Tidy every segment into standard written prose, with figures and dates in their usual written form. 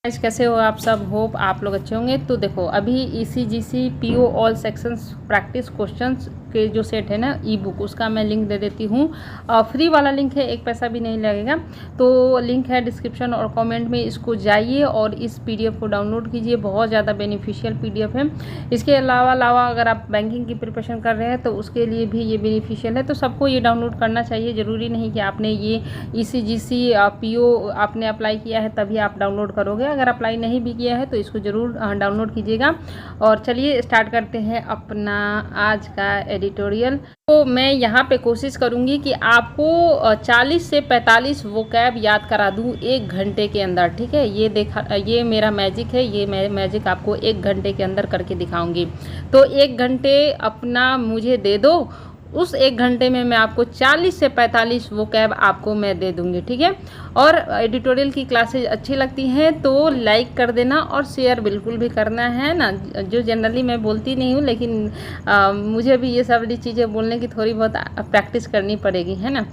Guys कैसे हो आप सब। होप आप लोग अच्छे होंगे। तो देखो अभी ECGC PO all sections practice questions के जो सेट है ना ई बुक, उसका मैं लिंक दे देती हूँ। फ्री वाला लिंक है, एक पैसा भी नहीं लगेगा। तो लिंक है डिस्क्रिप्शन और कमेंट में, इसको जाइए और इस पीडीएफ को डाउनलोड कीजिए। बहुत ज़्यादा बेनिफिशियल पीडीएफ है। इसके अलावा अगर आप बैंकिंग की प्रिपरेशन कर रहे हैं तो उसके लिए भी ये बेनिफिशियल है। तो सबको ये डाउनलोड करना चाहिए। ज़रूरी नहीं कि आपने ये ईसीजीसी पीओ आपने अप्लाई किया है तभी आप डाउनलोड करोगे। अगर अप्लाई नहीं भी किया है तो इसको ज़रूर डाउनलोड कीजिएगा। और चलिए स्टार्ट करते हैं अपना आज का एडिटोरियल। तो मैं यहाँ पे कोशिश करूँगी कि आपको 40 से 45 वोकैब याद करा दूँ 1 घंटे के अंदर। ठीक है, ये मेरा मैजिक है। ये मैं मैजिक आपको 1 घंटे के अंदर करके दिखाऊंगी। तो 1 घंटे अपना मुझे दे दो, उस 1 घंटे में मैं आपको 40 से 45 वोकैब आपको मैं दे दूंगी। ठीक है, और एडिटोरियल की क्लासेज अच्छी लगती हैं तो लाइक कर देना और शेयर बिल्कुल भी करना है ना। जो जनरली मैं बोलती नहीं हूँ, लेकिन मुझे भी ये सब चीज़ें बोलने की थोड़ी बहुत प्रैक्टिस करनी पड़ेगी, है ना।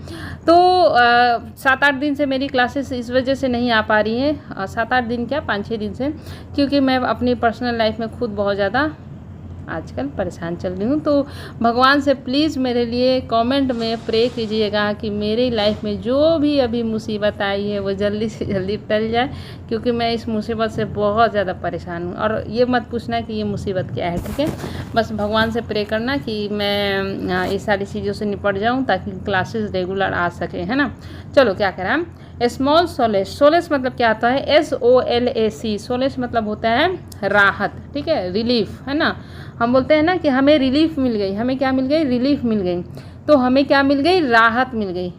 तो 7-8 दिन से मेरी क्लासेस इस वजह से नहीं आ पा रही हैं। 7-8 दिन क्या, 5-6 दिन से, क्योंकि मैं अपनी पर्सनल लाइफ में खुद बहुत ज़्यादा आजकल परेशान चल रही हूँ। तो भगवान से प्लीज़ मेरे लिए कमेंट में प्रे कीजिएगा कि मेरी लाइफ में जो भी अभी मुसीबत आई है वो जल्दी से जल्दी टल जाए, क्योंकि मैं इस मुसीबत से बहुत ज़्यादा परेशान हूँ। और ये मत पूछना कि ये मुसीबत क्या है, ठीक है। बस भगवान से प्रे करना कि मैं ये सारी चीज़ों से निपट जाऊँ ताकि क्लासेस रेगुलर आ सके, है ना। चलो क्या करें हम। स्मॉल सोलेस, सोलेस मतलब क्या आता है, SOLAC। सोलेस मतलब होता है राहत, ठीक है, रिलीफ, है ना। हम बोलते हैं ना कि हमें रिलीफ मिल गई। हमें क्या मिल गई, रिलीफ मिल गई। तो हमें क्या मिल गई, राहत मिल गई।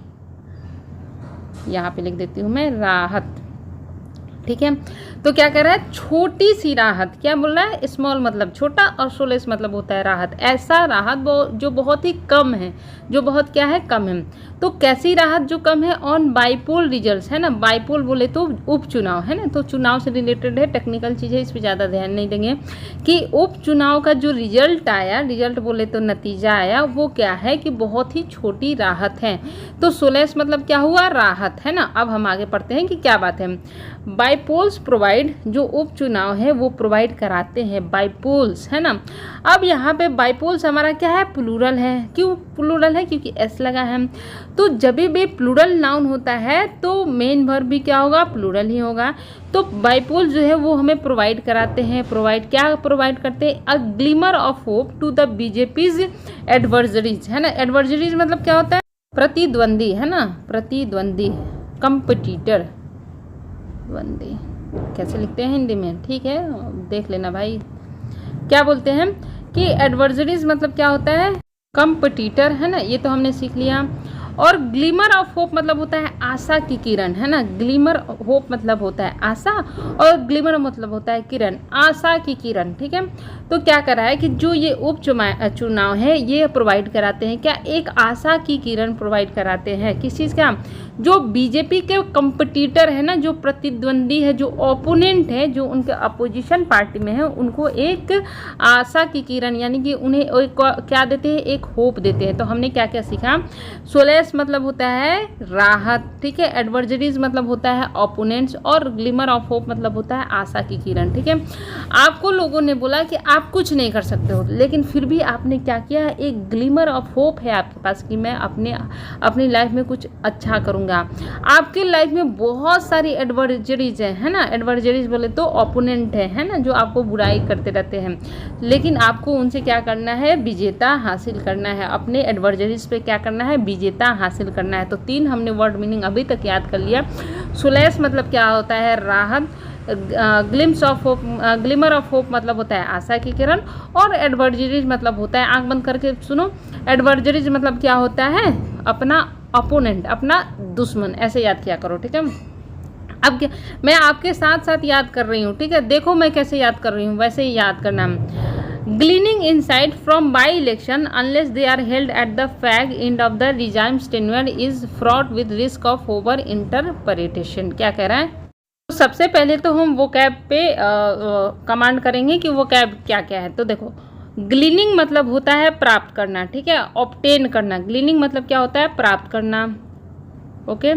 यहाँ पे लिख देती हूँ मैं, राहत। ठीक है, तो क्या कह रहा है, छोटी सी राहत। क्या बोल रहा है, स्मॉल मतलब छोटा और सोलेस मतलब होता है राहत। ऐसा राहत जो बहुत ही कम है, जो बहुत क्या है, कम है। तो कैसी राहत जो कम है, ऑन बाईपोल रिजल्ट्स, है ना। बाईपोल बोले तो उपचुनाव, है ना। तो चुनाव से रिलेटेड है, टेक्निकल चीज़ है, इस पर ज़्यादा ध्यान नहीं देंगे। कि उपचुनाव का जो रिजल्ट आया, रिजल्ट बोले तो नतीजा आया, वो क्या है कि बहुत ही छोटी राहत है। तो सोलेस मतलब क्या हुआ, राहत, है ना। अब हम आगे पढ़ते हैं कि क्या बात है। बाईपोल्स प्रोवाइड, जो उपचुनाव है वो प्रोवाइड कराते हैं बाईपोल्स, है ना। अब यहाँ पे बाईपोल्स हमारा क्या है, प्लूरल है। क्यों प्लूरल है, क्योंकि एस लगा है। तो जब भी प्लूरल नाउन होता है तो मेन वर्ब भी क्या होगा, प्लूरल ही होगा। तो बाईपोल्स जो है वो हमें प्रोवाइड कराते हैं। क्या प्रोवाइड करते हैं, a glimmer of hope to the BJP's adversaries, है ना। एडवर्सरीज मतलब क्या होता है, प्रतिद्वंदी, है ना, प्रतिद्वंदी, कंपटीटर, द्वंदी कैसे लिखते हैं हिंदी में, ठीक है, देख लेना भाई। क्या बोलते हैं कि एडवर्सरीज मतलब क्या होता है, कंपटीटर, है ना। ये तो हमने सीख लिया। और ग्लिमर ऑफ होप मतलब होता है आशा की किरण, है ना। ग्लिमर होप मतलब होता है आशा, और ग्लिमर मतलब होता है किरण, आशा की किरण, ठीक है। तो क्या कर रहा है कि जो ये उपचुनाव है ये प्रोवाइड कराते हैं क्या, एक आशा की किरण प्रोवाइड कराते हैं। किस चीज़ का, जो बीजेपी के कंपटीटर है ना, जो प्रतिद्वंदी है, जो ओपोनेंट है, जो उनके अपोजिशन पार्टी में है, उनको एक आशा की किरण, यानी कि उन्हें एक क्या देते हैं, एक होप देते हैं। तो हमने क्या क्या सीखा, सोलेस मतलब होता है राहत, ठीक है। एडवर्सरीज मतलब होता है ओपोनेंट्स, और ग्लिमर ऑफ होप मतलब होता है आशा की किरण, ठीक है। आपको लोगों ने बोला कि आप कुछ नहीं कर सकते हो, लेकिन फिर भी आपने क्या किया, एक ग्लिमर ऑफ होप है आपके पास कि मैं अपनी लाइफ में कुछ अच्छा करूँगा। आपके लाइफ में बहुत सारी एडवर्सरीज है ना। एडवर्सरीज बोले तो ओपोनेंट है ना, जो आपको बुराई करते रहते हैं, लेकिन आपको उनसे क्या करना है, विजेता हासिल करना है। अपने एडवर्सरीज पे क्या करना है, विजेता हासिल करना है। तो 3 हमने वर्ड मीनिंग अभी तक याद कर लिया। सोलेस मतलब क्या होता है, राहत। ग्लिमर ऑफ होप मतलब होता है आशा की किरण। और एडवर्सरीज मतलब होता है, आंख बंद करके सुनो, एडवर्सरीज मतलब क्या होता है, अपना अपोनेंट, अपना दुश्मन, ऐसे याद किया करो, ठीक है। अब क्या, मैं आपके साथ साथ याद कर रही हूँ, ठीक है। देखो मैं कैसे याद कर रही हूँ, वैसे ही याद करना। Gleaning insight from by election unless they are held at the fag end of the regime's tenure is fraught with risk of over interpretation. क्या कह रहा है, तो सबसे पहले तो हम वो कैब पे कमांड करेंगे कि वो कैब क्या क्या है। तो देखो, ग्लीनिंग मतलब होता है प्राप्त करना, ठीक है, ऑब्टेन करना। ग्लीनिंग मतलब क्या होता है, प्राप्त करना, ओके।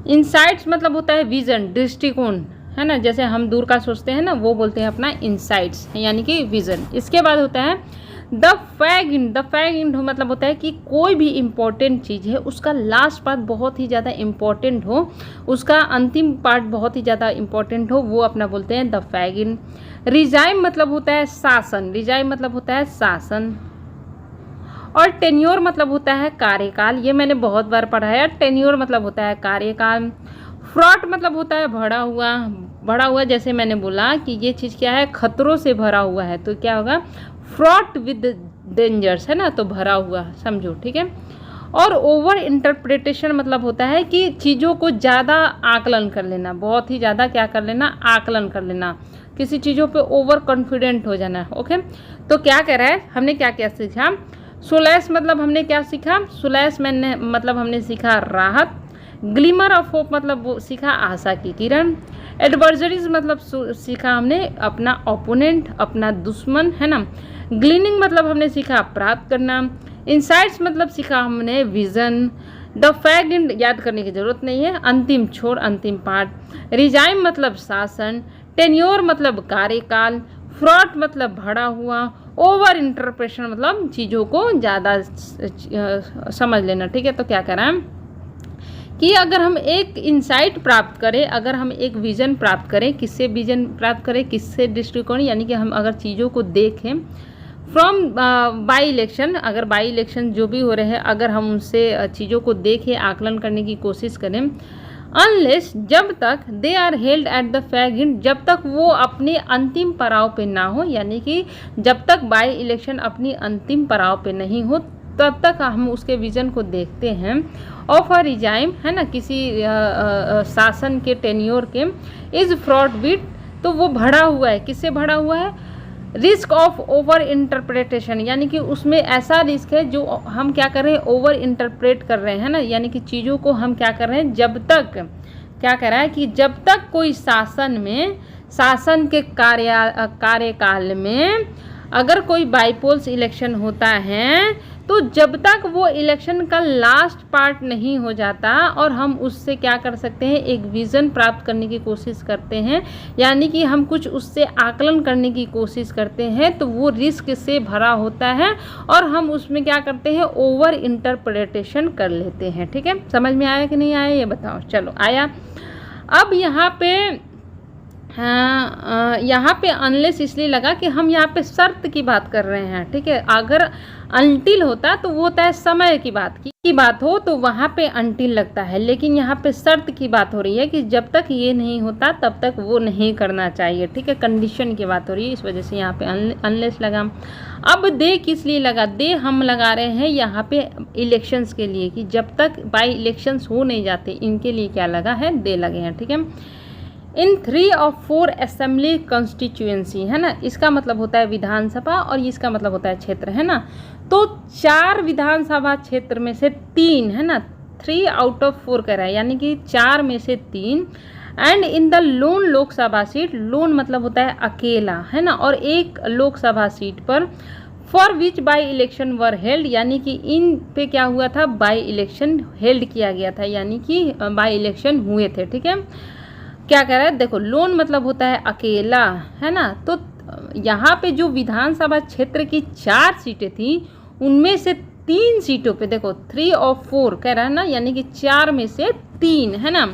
इनसाइट्स मतलब होता है विजन, दृष्टिकोण, है ना, जैसे हम दूर का सोचते हैं ना, वो बोलते हैं अपना इनसाइट्स यानी कि विजन। इसके बाद होता है the fag end. The fag end मतलब होता है कि कोई भी इम्पोर्टेंट चीज़ है उसका लास्ट पार्ट बहुत ही ज़्यादा इम्पोर्टेंट हो, उसका अंतिम पार्ट बहुत ही ज़्यादा इम्पोर्टेंट हो, वो अपना बोलते हैं द फैग इंड। रिजाइम मतलब होता है शासन, रिजाइम मतलब होता है शासन। और टेन्योर मतलब होता है कार्यकाल, ये मैंने बहुत बार पढ़ा है, टेन्योर मतलब होता है कार्यकाल। फ्रॉट मतलब होता है भरा हुआ, भरा हुआ जैसे मैंने बोला कि ये चीज़ क्या है, खतरों से भरा हुआ है, तो क्या होगा, फ्रॉट विद डेंजर्स, है ना, तो भरा हुआ समझो, ठीक है। और ओवर इंटरप्रिटेशन मतलब होता है कि चीज़ों को ज़्यादा आकलन कर लेना, बहुत ही ज़्यादा क्या कर लेना, आकलन कर लेना, किसी चीज़ों पे ओवर कॉन्फिडेंट हो जाना। ओके, तो क्या कह रहा है, हमने क्या क्या सीखा। सोलैस मतलब हमने क्या सीखा, सोलैस मैंने मतलब हमने सीखा राहत। ग्लिमर ऑफ होप मतलब वो सीखा आशा की किरण। एडवर्सरीज मतलब सीखा हमने अपना ओपोनेंट, अपना दुश्मन, है ना। ग्लीनिंग मतलब हमने सीखा प्राप्त करना। इंसाइट्स मतलब सीखा हमने विजन। द फैक्ट इंड याद करने की जरूरत नहीं है, अंतिम छोर, अंतिम पार्ट। रिजाइम मतलब शासन। टेन्योर मतलब कार्यकाल। फ्रॉड मतलब भरा हुआ। ओवर इंटरप्रेशन मतलब चीज़ों को ज़्यादा समझ लेना, ठीक है। तो क्या करें कि अगर हम एक इंसाइट प्राप्त करें, अगर हम एक विज़न प्राप्त करें, किससे विज़न प्राप्त करें, किससे दृष्टिकोण, यानी कि हम अगर चीज़ों को देखें फ्रॉम बाई इलेक्शन, अगर बाई इलेक्शन जो भी हो रहे हैं, अगर हम उनसे चीज़ों को देखें, आकलन करने की कोशिश करें, अनलेस जब तक they are held at the fag end, जब तक वो अपने अंतिम पड़ाव पे ना हो, यानी कि जब तक बाई इलेक्शन अपनी अंतिम पड़ाव पे नहीं हो, तब तक हम उसके विजन को देखते हैं। ऑफ अ रिजाइम, है ना, किसी शासन के टेन्योर के। इज फ्रॉड विद, तो वो भरा हुआ है, किससे भरा हुआ है, रिस्क ऑफ ओवर इंटरप्रिटेशन, यानी कि उसमें ऐसा रिस्क है जो हम क्या कर रहे हैं, ओवर इंटरप्रेट कर रहे हैं ना, यानी कि चीज़ों को हम क्या कर रहे हैं, जब तक क्या कर रहा है कि जब तक कोई शासन में, शासन के कार्यकाल में अगर कोई बाईपोल्स इलेक्शन होता है, तो जब तक वो इलेक्शन का लास्ट पार्ट नहीं हो जाता और हम उससे क्या कर सकते हैं, एक विज़न प्राप्त करने की कोशिश करते हैं, यानी कि हम कुछ उससे आकलन करने की कोशिश करते हैं, तो वो रिस्क से भरा होता है और हम उसमें क्या करते हैं, ओवर इंटरप्रिटेशन कर लेते हैं, ठीक है। समझ में आया कि नहीं आया, ये बताओ। चलो आया। अब यहाँ पे हाँ, यहाँ पे अनलेस इसलिए लगा कि हम यहाँ पे शर्त की बात कर रहे हैं, ठीक है। अगर अनटिल होता तो वो होता है समय की बात हो तो वहाँ पे अनटिल लगता है, लेकिन यहाँ पे शर्त की बात हो रही है कि जब तक ये नहीं होता तब तक वो नहीं करना चाहिए, ठीक है। कंडीशन की बात हो रही है, इस वजह से यहाँ पे अनलेस लगा। अब दे किस लिए लगा, दे हम लगा रहे हैं यहाँ पे इलेक्शंस के लिए, कि जब तक बाई इलेक्शंस हो नहीं जाते, इनके लिए क्या लगा है, दे लगे हैं, ठीक है। इन 3 of 4 असेंबली कॉन्स्टिट्यूएंसी, है ना, इसका मतलब होता है विधानसभा और इसका मतलब होता है क्षेत्र, है ना। तो 4 विधानसभा क्षेत्र में से 3, है ना, 3 out of 4 कह रहा है, यानी कि 4 में से 3। And in the loan Lok Sabha seat, loan मतलब होता है अकेला, है ना, और एक लोकसभा सीट पर for which by election were held, यानी कि इन पे क्या हुआ था, बाई इलेक्शन हेल्ड किया गया था, यानी कि बाई इलेक्शन हुए थे, ठीक है। क्या कह रहा है, देखो लोन मतलब होता है अकेला, है ना, तो यहाँ पे जो विधानसभा क्षेत्र की 4 सीटें थी, उनमें से 3 सीटों पे देखो 3 of 4 कह रहा है ना, यानी कि 4 में से 3, है ना।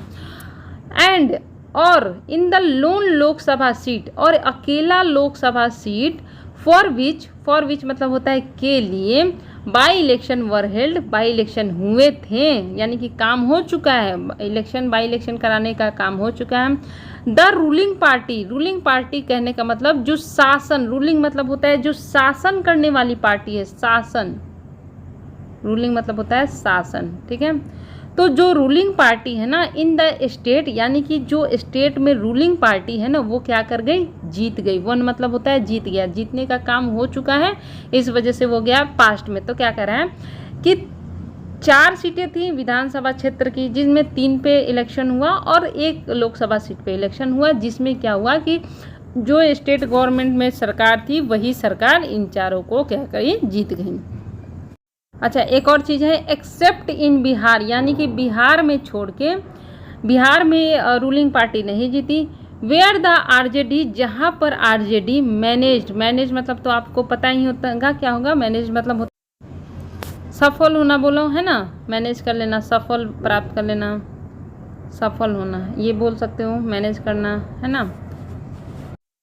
एंड और in the loan Lok Sabha seat, और अकेला लोकसभा सीट फॉर विच मतलब होता है के लिए, by election were held, by election हुए थे, यानी कि काम हो चुका है, इलेक्शन बाई इलेक्शन कराने का काम हो चुका है। द रूलिंग पार्टी कहने का मतलब जो शासन, रूलिंग मतलब होता है जो शासन करने वाली पार्टी है, शासन, रूलिंग मतलब होता है शासन, ठीक है। तो जो रूलिंग पार्टी है ना इन द स्टेट, यानी कि जो स्टेट में रूलिंग पार्टी है ना, वो क्या कर गई, जीत गई। वन मतलब होता है जीत गया, जीतने का काम हो चुका है, इस वजह से वो गया पास्ट में। तो क्या कह रहा है कि 4 सीटें थी विधानसभा क्षेत्र की, जिसमें 3 पे इलेक्शन हुआ और 1 लोकसभा सीट पे इलेक्शन हुआ, जिसमें क्या हुआ कि जो स्टेट गवर्नमेंट में सरकार थी, वही सरकार इन 4 को क्या करी, जीत गई। अच्छा, एक और चीज़ है, एक्सेप्ट इन बिहार, यानी कि बिहार में छोड़ के, बिहार में रूलिंग पार्टी नहीं जीती। वेयर द आरजेडी, जहाँ पर आरजेडी मैनेज मतलब तो आपको पता ही होगा क्या होगा। मैनेज मतलब होता सफल होना, बोलो है ना, मैनेज कर लेना, सफल प्राप्त कर लेना, सफल होना, ये बोल सकते हो, मैनेज करना, है ना।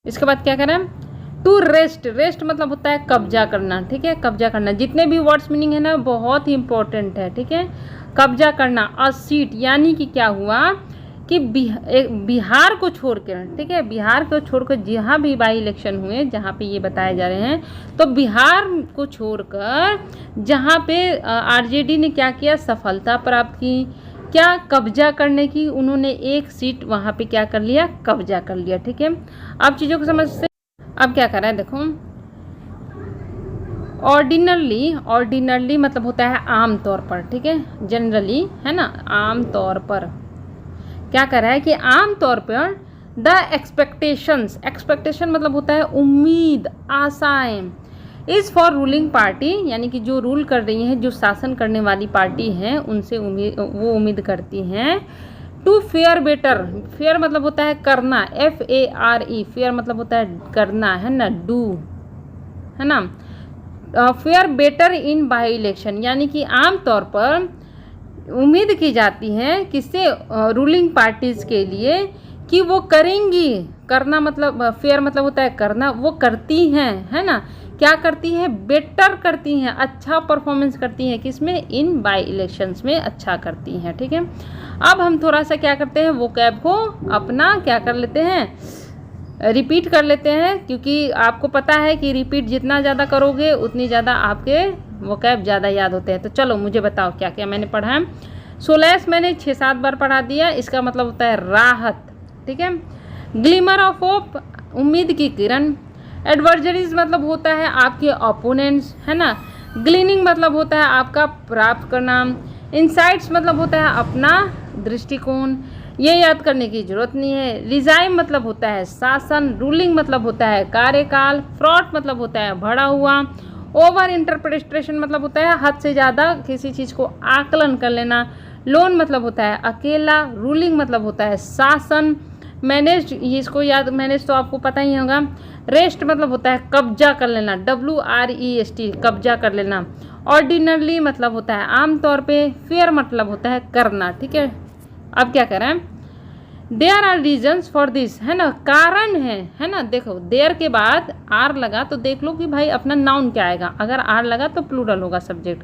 इसके बाद क्या करें, टू रेस्ट मतलब होता है कब्जा करना, ठीक है, कब्जा करना। जितने भी वर्ड्स मीनिंग है ना बहुत ही इंपॉर्टेंट है, ठीक है। कब्जा करना, अ सीट, यानी कि क्या हुआ कि बिहार को छोड़कर, ठीक है, बिहार को छोड़कर जहाँ भी बाई इलेक्शन हुए, जहाँ पे ये बताए जा रहे हैं, तो बिहार को छोड़कर जहाँ पे आरजेडी ने क्या किया, सफलता प्राप्त की, क्या, कब्जा करने की। उन्होंने एक सीट वहाँ पे क्या कर लिया, कब्जा कर लिया, ठीक है। अब चीज़ों को समझते, अब क्या कर रहा है देखो, ऑर्डिनरली मतलब होता है आम तौर पर, ठीक है, जनरली, है ना, आम तौर पर क्या कर रहा है कि आम तौर पर द एक्सपेक्टेशन मतलब होता है उम्मीद, आशाएं, इज़ फॉर रूलिंग पार्टी, यानी कि जो रूल कर रही हैं, जो शासन करने वाली पार्टी है, उनसे वो उम्मीद करती हैं टू फेयर बेटर। फेयर मतलब होता है करना, FARE, फेयर मतलब होता है करना, है ना, डू, है ना। Fair better in by election, यानी कि आम तौर पर उम्मीद की जाती है किससे, रूलिंग पार्टीज के लिए, कि वो करेंगी, करना मतलब फेयर मतलब होता है करना, वो करती हैं, है ना, क्या करती हैं, बेटर करती हैं, अच्छा परफॉर्मेंस करती हैं, किसमें, इन बाई इलेक्शंस में अच्छा करती हैं, ठीक है। अब हम थोड़ा सा क्या करते हैं, वो कैब को अपना क्या कर लेते हैं, रिपीट कर लेते हैं, क्योंकि आपको पता है कि रिपीट जितना ज़्यादा करोगे उतनी ज़्यादा आपके वो कैब ज़्यादा याद होते हैं। तो चलो मुझे बताओ क्या क्या मैंने पढ़ा है। सोलैस मैंने 6-7 बार पढ़ा दिया, इसका मतलब होता है राहत, ठीक है। ग्लिमर ऑफ होप, उम्मीद की किरण। एडवर्जरीज मतलब होता है आपके ओपोनेंट्स, है ना। ग्लीनिंग मतलब होता है आपका प्राप्त करना। इंसाइट्स मतलब होता है अपना दृष्टिकोण, ये याद करने की जरूरत नहीं है। रिजाइम मतलब होता है शासन। रूलिंग मतलब होता है कार्यकाल। फ्रॉड मतलब होता है भरा हुआ। ओवर इंटरप्रिटेशन मतलब होता है हद से ज़्यादा किसी चीज़ को आकलन कर लेना। लोन मतलब होता है अकेला। रूलिंग मतलब होता है शासन। मैनेज, इसको याद, मैनेज तो आपको पता ही होगा। रेस्ट मतलब होता है कब्जा कर लेना, WREST, कब्जा कर लेना। ऑर्डिनरली मतलब होता है आमतौर पे। फेयर मतलब होता है करना, ठीक है। अब क्या करें, there are reasons for this, है ना, कारण है ना। देखो देयर के बाद आर लगा तो देख लो कि भाई अपना नाउन क्या आएगा। अगर आर लगा तो प्लूरल होगा सब्जेक्ट।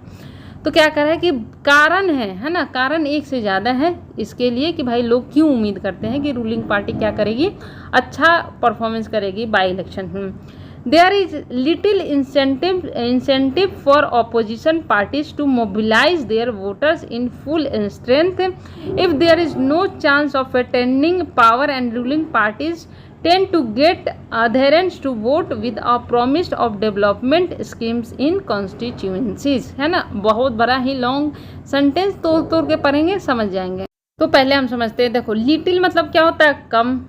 तो क्या कर रहा है कि कारण है ना, कारण एक से ज़्यादा है इसके लिए कि भाई लोग क्यों उम्मीद करते हैं कि रूलिंग पार्टी क्या करेगी, अच्छा परफॉर्मेंस करेगी by election. There is little incentive for opposition parties to mobilise their voters in full strength if there is no chance of attending power and ruling parties tend to get adherents to vote with a promise of development schemes in constituencies, है ना। बहुत बड़ा ही long sentence तोड़ के पढ़ेंगे समझ जाएंगे। तो पहले हम समझते हैं, देखो लिटिल मतलब क्या होता है कम।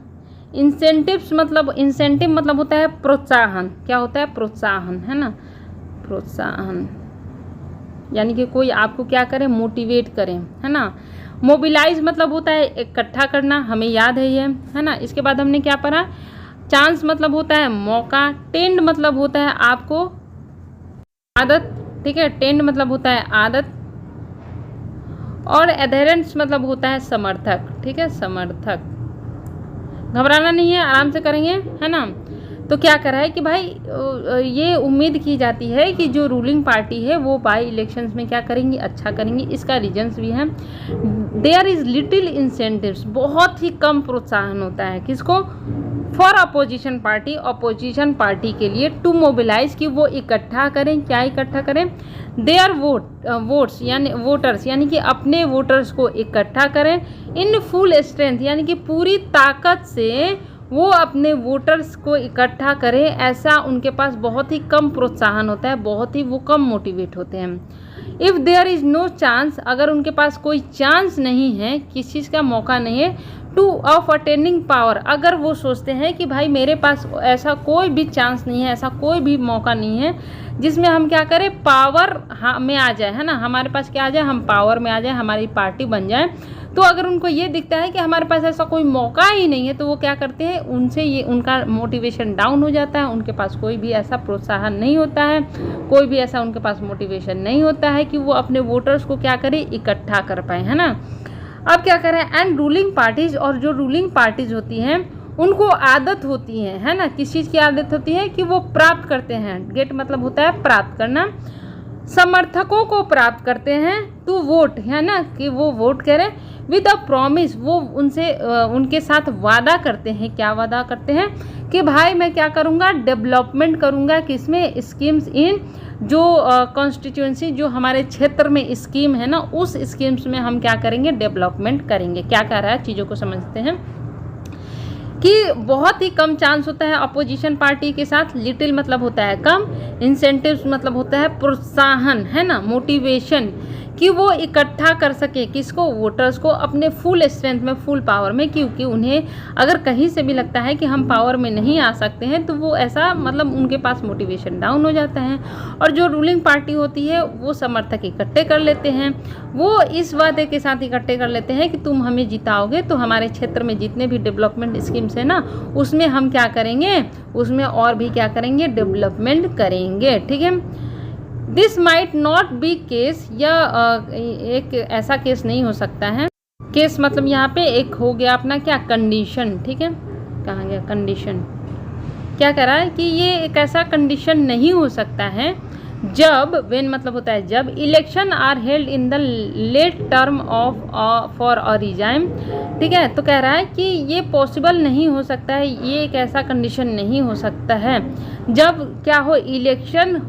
इंसेंटिव मतलब होता है प्रोत्साहन। क्या होता है, प्रोत्साहन, है ना, प्रोत्साहन, यानी कि कोई आपको क्या करे, मोटिवेट करें, है ना। मोबिलाइज मतलब होता है इकट्ठा करना, हमें याद है ये, है ना। इसके बाद हमने क्या पढ़ा, चांस मतलब होता है मौका। टेंड मतलब होता है आपको आदत, ठीक है, टेंड मतलब होता है आदत। और एडहेरेंस मतलब होता है समर्थक, ठीक है, समर्थक। घबराना नहीं है, आराम से करेंगे, है ना। तो क्या करा है कि भाई ये उम्मीद की जाती है कि जो रूलिंग पार्टी है वो बाई इलेक्शंस में क्या करेंगी, अच्छा करेंगी। इसका रीजन्स भी है। देयर इज लिटिल इंसेंटिव्स, बहुत ही कम प्रोत्साहन होता है किसको, फॉर अपोजिशन पार्टी के लिए, टू मोबिलाइज, कि वो इकट्ठा करें, क्या इकट्ठा करें, देयर वोट्स यानी वोटर्स, यानी कि अपने वोटर्स को इकट्ठा करें, इन फुल स्ट्रेंथ यानी कि पूरी ताकत से वो अपने वोटर्स को इकट्ठा करें। ऐसा उनके पास बहुत ही कम प्रोत्साहन होता है, बहुत ही वो कम मोटिवेट होते हैं। If there is no chance, अगर उनके पास कोई चांस नहीं है, किस चीज़ का मौका नहीं है, टू ऑफ अटेंडिंग पावर, अगर वो सोचते हैं कि भाई मेरे पास ऐसा कोई भी चांस नहीं है, ऐसा कोई भी मौका नहीं है जिसमें हम क्या करें, पावर में आ जाए, है ना, हमारे पास क्या आ जाए, हम पावर में आ जाए, हमारी पार्टी बन जाए, तो अगर उनको ये दिखता है कि हमारे पास ऐसा कोई मौका ही नहीं है, तो वो क्या करते हैं, उनसे ये उनका मोटिवेशन डाउन हो जाता है, उनके पास कोई भी ऐसा प्रोत्साहन नहीं होता है, कोई भी ऐसा उनके पास मोटिवेशन नहीं होता है कि वो अपने वोटर्स को क्या करें, इकट्ठा कर पाए, है ना। अब क्या करें, एंड रूलिंग पार्टीज, और जो रूलिंग पार्टीज होती हैं उनको आदत होती है ना, किस चीज़ की आदत होती है कि वो प्राप्त करते हैं, गेट मतलब होता है प्राप्त करना, समर्थकों को प्राप्त करते हैं टू वोट, है ना, कि वो वोट करें विद अ प्रॉमिस, वो उनसे उनके साथ वादा करते हैं, क्या वादा करते हैं कि भाई मैं क्या करूँगा, डेवलपमेंट करूँगा, किसमें, स्कीम्स इन जो कॉन्स्टिट्यूंसी, जो हमारे क्षेत्र में स्कीम है ना, उस स्कीम्स में हम क्या करेंगे, डेवलपमेंट करेंगे। क्या कह रहा है, चीज़ों को समझते हैं कि बहुत ही कम चांस होता है अपोजिशन पार्टी के साथ, लिटिल मतलब होता है कम, इंसेंटिव्स मतलब होता है प्रोत्साहन, है ना, मोटिवेशन, कि वो इकट्ठा कर सके किसको, वोटर्स को, अपने फुल स्ट्रेंथ में, फुल पावर में, क्योंकि उन्हें अगर कहीं से भी लगता है कि हम पावर में नहीं आ सकते हैं तो वो ऐसा मतलब उनके पास मोटिवेशन डाउन हो जाता है। और जो रूलिंग पार्टी होती है वो समर्थक इकट्ठे कर लेते हैं, वो इस वादे के साथ इकट्ठे कर लेते हैं कि तुम हमें जिताओगे तो हमारे क्षेत्र में जितने भी डेवलपमेंट स्कीम्स है ना, उसमें हम क्या करेंगे, उसमें और भी क्या करेंगे, डेवलपमेंट करेंगे, ठीक है। This might not be case, या एक ऐसा केस नहीं हो सकता है, केस मतलब यहाँ पे एक हो गया अपना क्या, कंडीशन, ठीक है, कहाँ गया कंडीशन, क्या कह रहा है कि ये एक ऐसा कंडीशन नहीं हो सकता है जब, व्हेन मतलब होता है जब, election are held in the late term of for a regime, ठीक है। तो कह रहा है कि ये पॉसिबल नहीं हो सकता है, ये एक ऐसा कंडीशन नहीं हो सकता है जब क्या हो, इलेक्शन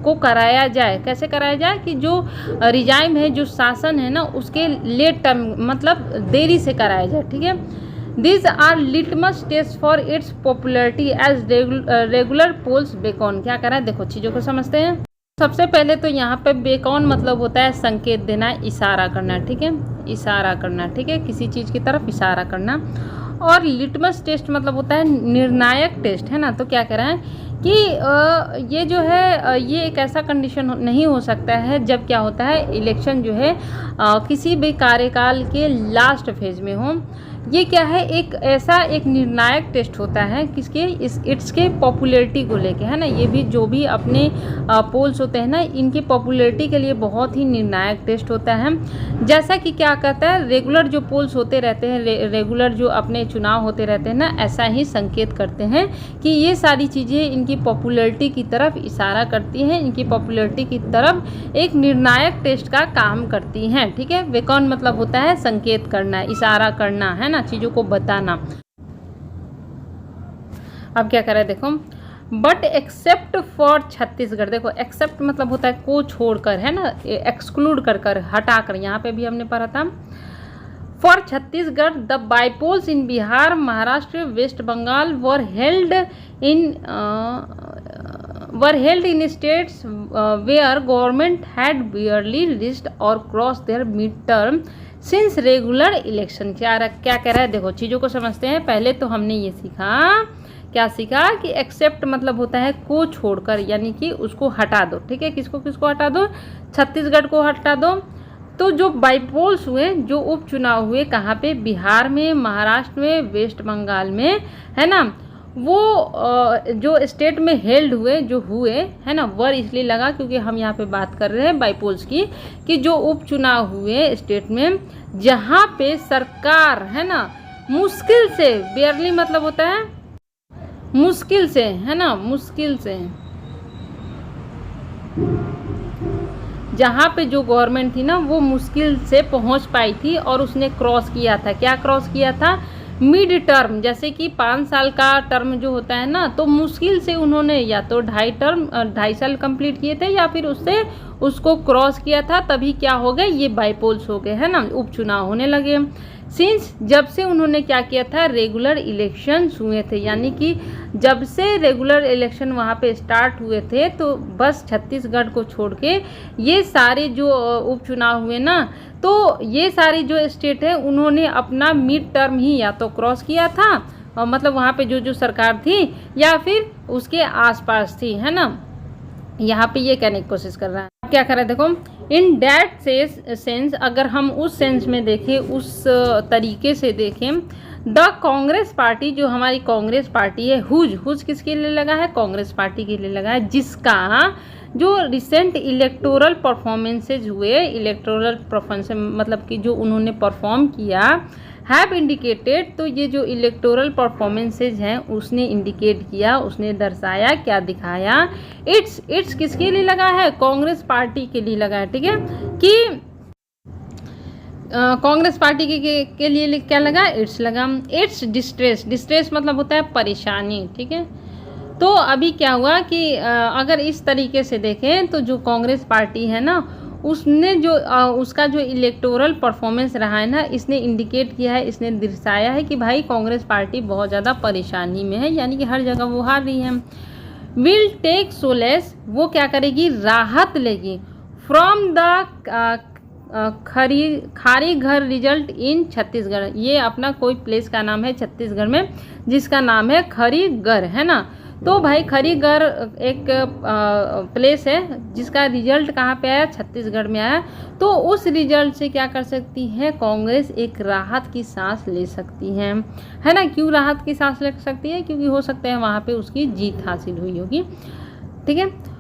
को कराया जाए, कैसे कराया जाए, कि जो रिजाइम है, जो शासन है ना, उसके लेट टर्म मतलब देरी से कराया जाए, ठीक है। These are litmus tests for its popularity as regular polls Bacon, क्या कर रहा है, देखो चीज़ों को समझते हैं। सबसे पहले तो यहाँ पे बेकॉन मतलब होता है संकेत देना, इशारा करना, ठीक है, इशारा करना, ठीक है, किसी चीज़ की तरफ इशारा करना। और लिटमस टेस्ट मतलब होता है निर्णायक टेस्ट, है ना। तो क्या कह रहा है कि ये जो है ये एक ऐसा कंडीशन नहीं हो सकता है जब क्या होता है, इलेक्शन जो है किसी भी कार्यकाल के लास्ट फेज में हो। ये क्या है, एक ऐसा एक निर्णायक टेस्ट होता है किसके, इसके पॉपुलैरिटी को लेके, है ना। ये भी जो भी अपने पोल्स होते हैं ना, इनकी पॉपुलैरिटी के लिए बहुत ही निर्णायक टेस्ट होता है। जैसा कि क्या कहता है, रेगुलर जो पोल्स होते रहते हैं, रेगुलर जो अपने चुनाव होते रहते हैं ना, ऐसा ही संकेत करते हैं कि ये सारी चीज़ें इनकी पॉपुलैरिटी की तरफ इशारा करती हैं, इनकी पॉपुलैरिटी की तरफ एक निर्णायक टेस्ट का काम करती हैं, ठीक है। वेकॉन मतलब होता है संकेत करना, इशारा करना, है ना, चीज़ों को बताना। अब क्या कर रहा है देखो, बट एक्सेप्ट फॉर छत्तीसगढ़, देखो एक्सेप्ट मतलब होता है को छोड़कर, है ना, एक्सक्लूड कर कर, हटाकर, यहाँ पे भी हमने पढ़ा था। For Chhattisgarh the bypolls in Bihar, Maharashtra, West Bengal were held in states where government had barely reached और cross their mid term since regular election. क्या कह रहा है देखो, चीज़ों को समझते हैं। पहले तो हमने ये सीखा, क्या सीखा कि एक्सेप्ट मतलब होता है को छोड़कर, यानी कि उसको हटा दो, ठीक है। किसको किसको हटा दो, छत्तीसगढ़ को हटा दो। तो जो बाईपोल्स हुए, जो उपचुनाव हुए, कहाँ पे, बिहार में, महाराष्ट्र में, वेस्ट बंगाल में, है ना, वो जो स्टेट में हेल्ड हुए, जो हुए, है ना, वर इसलिए लगा क्योंकि हम यहाँ पे बात कर रहे हैं बाईपोल्स की, कि जो उपचुनाव हुए स्टेट में, जहाँ पे सरकार, है ना, मुश्किल से, बेयरली मतलब होता है मुश्किल से, है ना, मुश्किल से, जहाँ पे जो गवर्नमेंट थी ना, वो मुश्किल से पहुँच पाई थी और उसने क्रॉस किया था। क्या क्रॉस किया था, मिड टर्म, जैसे कि 5 साल का टर्म जो होता है ना, तो मुश्किल से उन्होंने या तो 2.5 साल कंप्लीट किए थे, या फिर उससे उसको क्रॉस किया था, तभी क्या हो गए, ये बाईपोल्स हो गए, है ना, उपचुनाव होने लगे। सिंस, जब से उन्होंने क्या किया था, रेगुलर इलेक्शंस हुए थे, यानी कि जब से रेगुलर इलेक्शन वहाँ पे स्टार्ट हुए थे, तो बस छत्तीसगढ़ को छोड़ के ये सारे जो उपचुनाव हुए ना, तो ये सारी जो स्टेट है, उन्होंने अपना मिड टर्म ही या तो क्रॉस किया था, मतलब वहाँ पे जो जो सरकार थी, या फिर उसके आसपास थी, है ना। यहाँ पे ये कहने की कोशिश कर रहा है। अब क्या कर रहा है देखो, इन दैट सेंस, अगर हम उस सेंस में देखें, उस तरीके से देखें, द कांग्रेस पार्टी, जो हमारी कांग्रेस पार्टी है, हुज किसके लिए लगा है, कांग्रेस पार्टी के लिए लगा है, जिसका जो रिसेंट इलेक्टोरल परफॉर्मेंसेज हुए, इलेक्टोरल परफॉर्मेंस मतलब कि जो उन्होंने परफॉर्म किया, हैव इंडिकेटेड, तो ये जो इलेक्टोरल परफॉर्मेंसेज हैं उसने इंडिकेट किया, उसने दर्शाया, क्या दिखाया, इट्स किसके लिए लगा है, कांग्रेस पार्टी के लिए लगा है, ठीक है, कि कांग्रेस पार्टी के लिए क्या लगा, इट्स लगा, इट्स डिस्ट्रेस मतलब होता है परेशानी, ठीक है। तो अभी क्या हुआ कि अगर इस तरीके से देखें तो जो कांग्रेस पार्टी है ना, उसने जो उसका जो इलेक्टोरल परफॉर्मेंस रहा है ना, इसने इंडिकेट किया है, इसने दर्शाया है कि भाई कांग्रेस पार्टी बहुत ज़्यादा परेशानी में है, यानी कि हर जगह वो हार रही है। विल टेक सोलेस, वो क्या करेगी, राहत लेगी, from the Khairagarh result in Chhattisgarh, ये अपना कोई प्लेस का नाम है छत्तीसगढ़ में जिसका नाम है खरीगढ़, है ना। तो भाई खरीगढ़ एक प्लेस है जिसका रिजल्ट कहाँ पे आया, छत्तीसगढ़ में आया। तो उस रिजल्ट से क्या कर सकती है कांग्रेस, एक राहत की सांस ले सकती है ना। क्यों राहत की सांस ले सकती है, क्योंकि हो सकता है वहाँ पे उसकी जीत हासिल हुई होगी, ठीक है।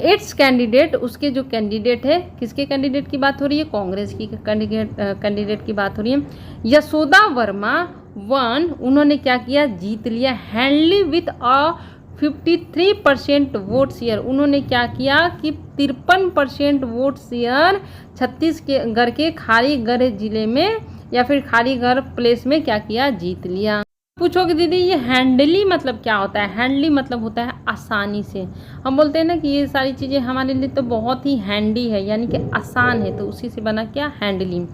इट्स कैंडिडेट, उसके जो कैंडिडेट है, किसके कैंडिडेट की बात हो रही है, कांग्रेस की कैंडिडेट की बात हो रही है, यशोदा वर्मा वन, उन्होंने क्या किया, जीत लिया, हैंडली विथ अ 53% वोट शेयर, उन्होंने क्या किया कि 53% वोट शेयर छत्तीसगढ़ के खारीगढ़ जिले में या फिर खारीगढ़ प्लेस में क्या किया, जीत लिया। पूछोगे दीदी ये हैंडली मतलब क्या होता है, हैंडली मतलब होता है आसानी से। हम बोलते हैं ना कि ये सारी चीज़ें हमारे लिए तो बहुत ही हैंडी है, यानी कि आसान है, तो उसी से बना क्या, हैंडली।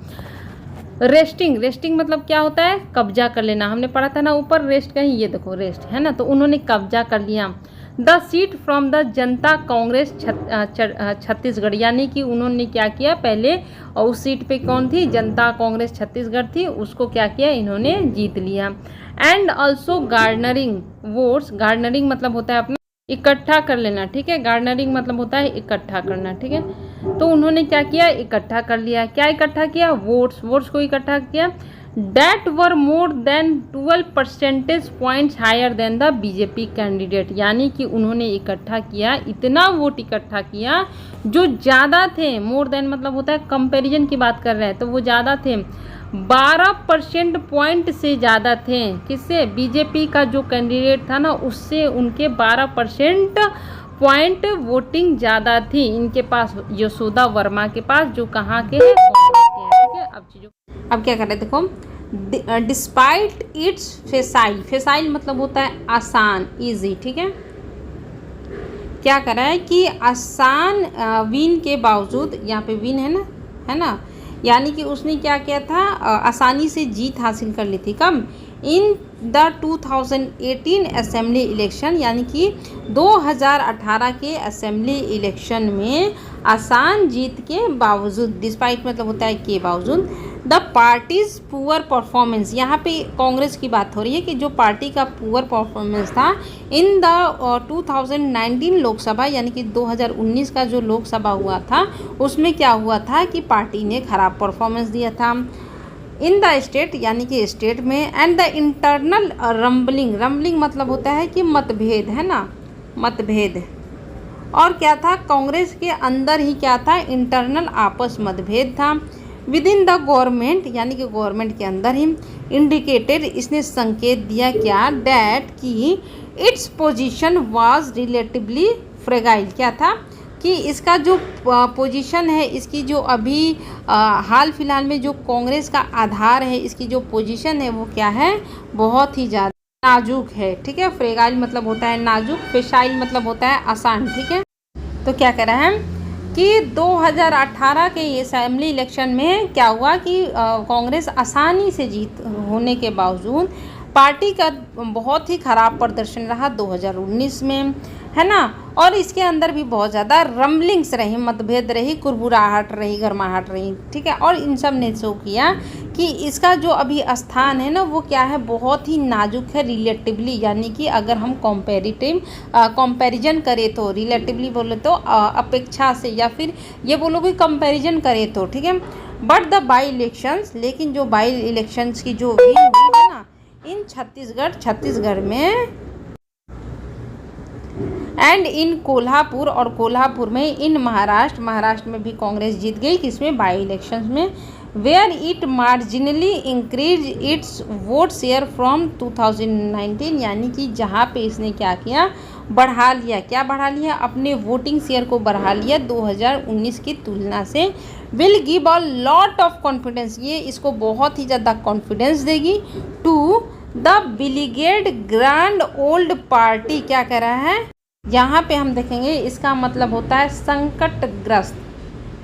रेस्टिंग मतलब क्या होता है, कब्जा कर लेना, हमने पढ़ा था ना ऊपर, रेस्ट कहीं, ये देखो रेस्ट है ना, तो उन्होंने कब्जा कर लिया। द सीट फ्रॉम द जनता कांग्रेस छत्तीसगढ़, यानी कि उन्होंने क्या किया, पहले और उस सीट पे कौन थी, जनता कांग्रेस छत्तीसगढ़ थी, उसको क्या किया, इन्होंने जीत लिया। एंड ऑल्सो गार्डनरिंग वोट्स, गार्डनरिंग मतलब होता है अपना इकट्ठा कर लेना, ठीक है, गार्डनरिंग मतलब होता है इकट्ठा करना, ठीक है। तो उन्होंने क्या किया, इकट्ठा कर लिया, क्या इकट्ठा किया, वोट्स को इकट्ठा किया, that were more than 12 percentage points higher than the BJP candidate, यानी कि उन्होंने इकट्ठा किया, इतना वोट इकट्ठा किया जो ज़्यादा थे, मोर देन मतलब होता है कंपैरिजन की बात कर रहे हैं, तो वो ज़्यादा थे, 12% पॉइंट से ज़्यादा थे, किससे, बीजेपी का जो कैंडिडेट था ना उससे उनके 12% पॉइंट वोटिंग ज़्यादा थी इनके पास, यशोदा वर्मा के पास, जो कहाँ के हैं, कांग्रेस के हैं, ठीक है। अब चीज़ों, अब क्या कर रहे हैं देखो, डिस्पाइट इट्स फेसाइल मतलब होता है आसान, इजी, ठीक है। क्या कर रहा है कि आसान विन के बावजूद, यहाँ पे विन है ना, यानी कि उसने क्या किया था, आसानी से जीत हासिल कर ली थी, कम, इन द 2018 असेंबली इलेक्शन, यानी कि 2018 के असेंबली इलेक्शन में आसान जीत के बावजूद, डिस्पाइट मतलब होता है के बावजूद, द पार्टीज पुअर परफॉर्मेंस, यहाँ पे कांग्रेस की बात हो रही है कि जो पार्टी का पुअर परफॉर्मेंस था इन द 2019 लोकसभा, यानी कि 2019 का जो लोकसभा हुआ था उसमें क्या हुआ था कि पार्टी ने खराब परफॉर्मेंस दिया था, इन द स्टेट, यानी कि स्टेट में, एंड द इंटरनल रंबलिंग मतलब होता है कि मतभेद, है ना, मतभेद, और क्या था, कांग्रेस के अंदर ही क्या था, इंटरनल आपस मतभेद था, विद इन द गवर्नमेंट, यानी कि गवर्नमेंट के अंदर ही, इंडिकेटेड, इसने संकेत दिया क्या, डैट कि its position was relatively fragile, क्या था कि इसका जो पोजीशन है, इसकी जो अभी हाल फिलहाल में जो कांग्रेस का आधार है, इसकी जो पोजीशन है वो क्या है, बहुत ही ज़्यादा नाजुक है, ठीक है। फ्रेगाइल मतलब होता है नाजुक, फेसाइल मतलब होता है आसान, ठीक है। तो क्या कह रहा है कि 2018 के असेंबली इलेक्शन में क्या हुआ कि कांग्रेस आसानी से जीत होने के बावजूद पार्टी का बहुत ही ख़राब प्रदर्शन रहा 2019 में, है ना, और इसके अंदर भी बहुत ज़्यादा रम्बलिंग्स रही, मतभेद रही, कुरबुराहट रही, गर्माहट रही, ठीक है। और इन सब ने शो किया कि इसका जो अभी स्थान है ना वो क्या है, बहुत ही नाजुक है रिलेटिवली, यानी कि अगर हम कंपैरिजन करें तो, रिलेटिवली बोले तो अपेक्षा से, या फिर ये बोलो कि कंपैरिजन करें तो, ठीक है। बट द बाई इलेक्शंस, लेकिन जो बाई इलेक्शंस की जो विन हुई है ना इन छत्तीसगढ़ में एंड इन कोल्हापुर, और कोल्हापुर में, इन महाराष्ट्र में भी कांग्रेस जीत गई, किसमें, बाई इलेक्शंस में, where it marginally increase its vote share from 2019, यानी कि जहाँ पे इसने क्या किया, बढ़ा लिया अपने वोटिंग शेयर को बढ़ा लिया 2019 की तुलना से। Will give a lot of confidence, ये इसको बहुत ही ज़्यादा कॉन्फिडेंस देगी to the beleaguered grand old party. क्या कह रहा है यहाँ पे हम देखेंगे, इसका मतलब होता है संकटग्रस्त,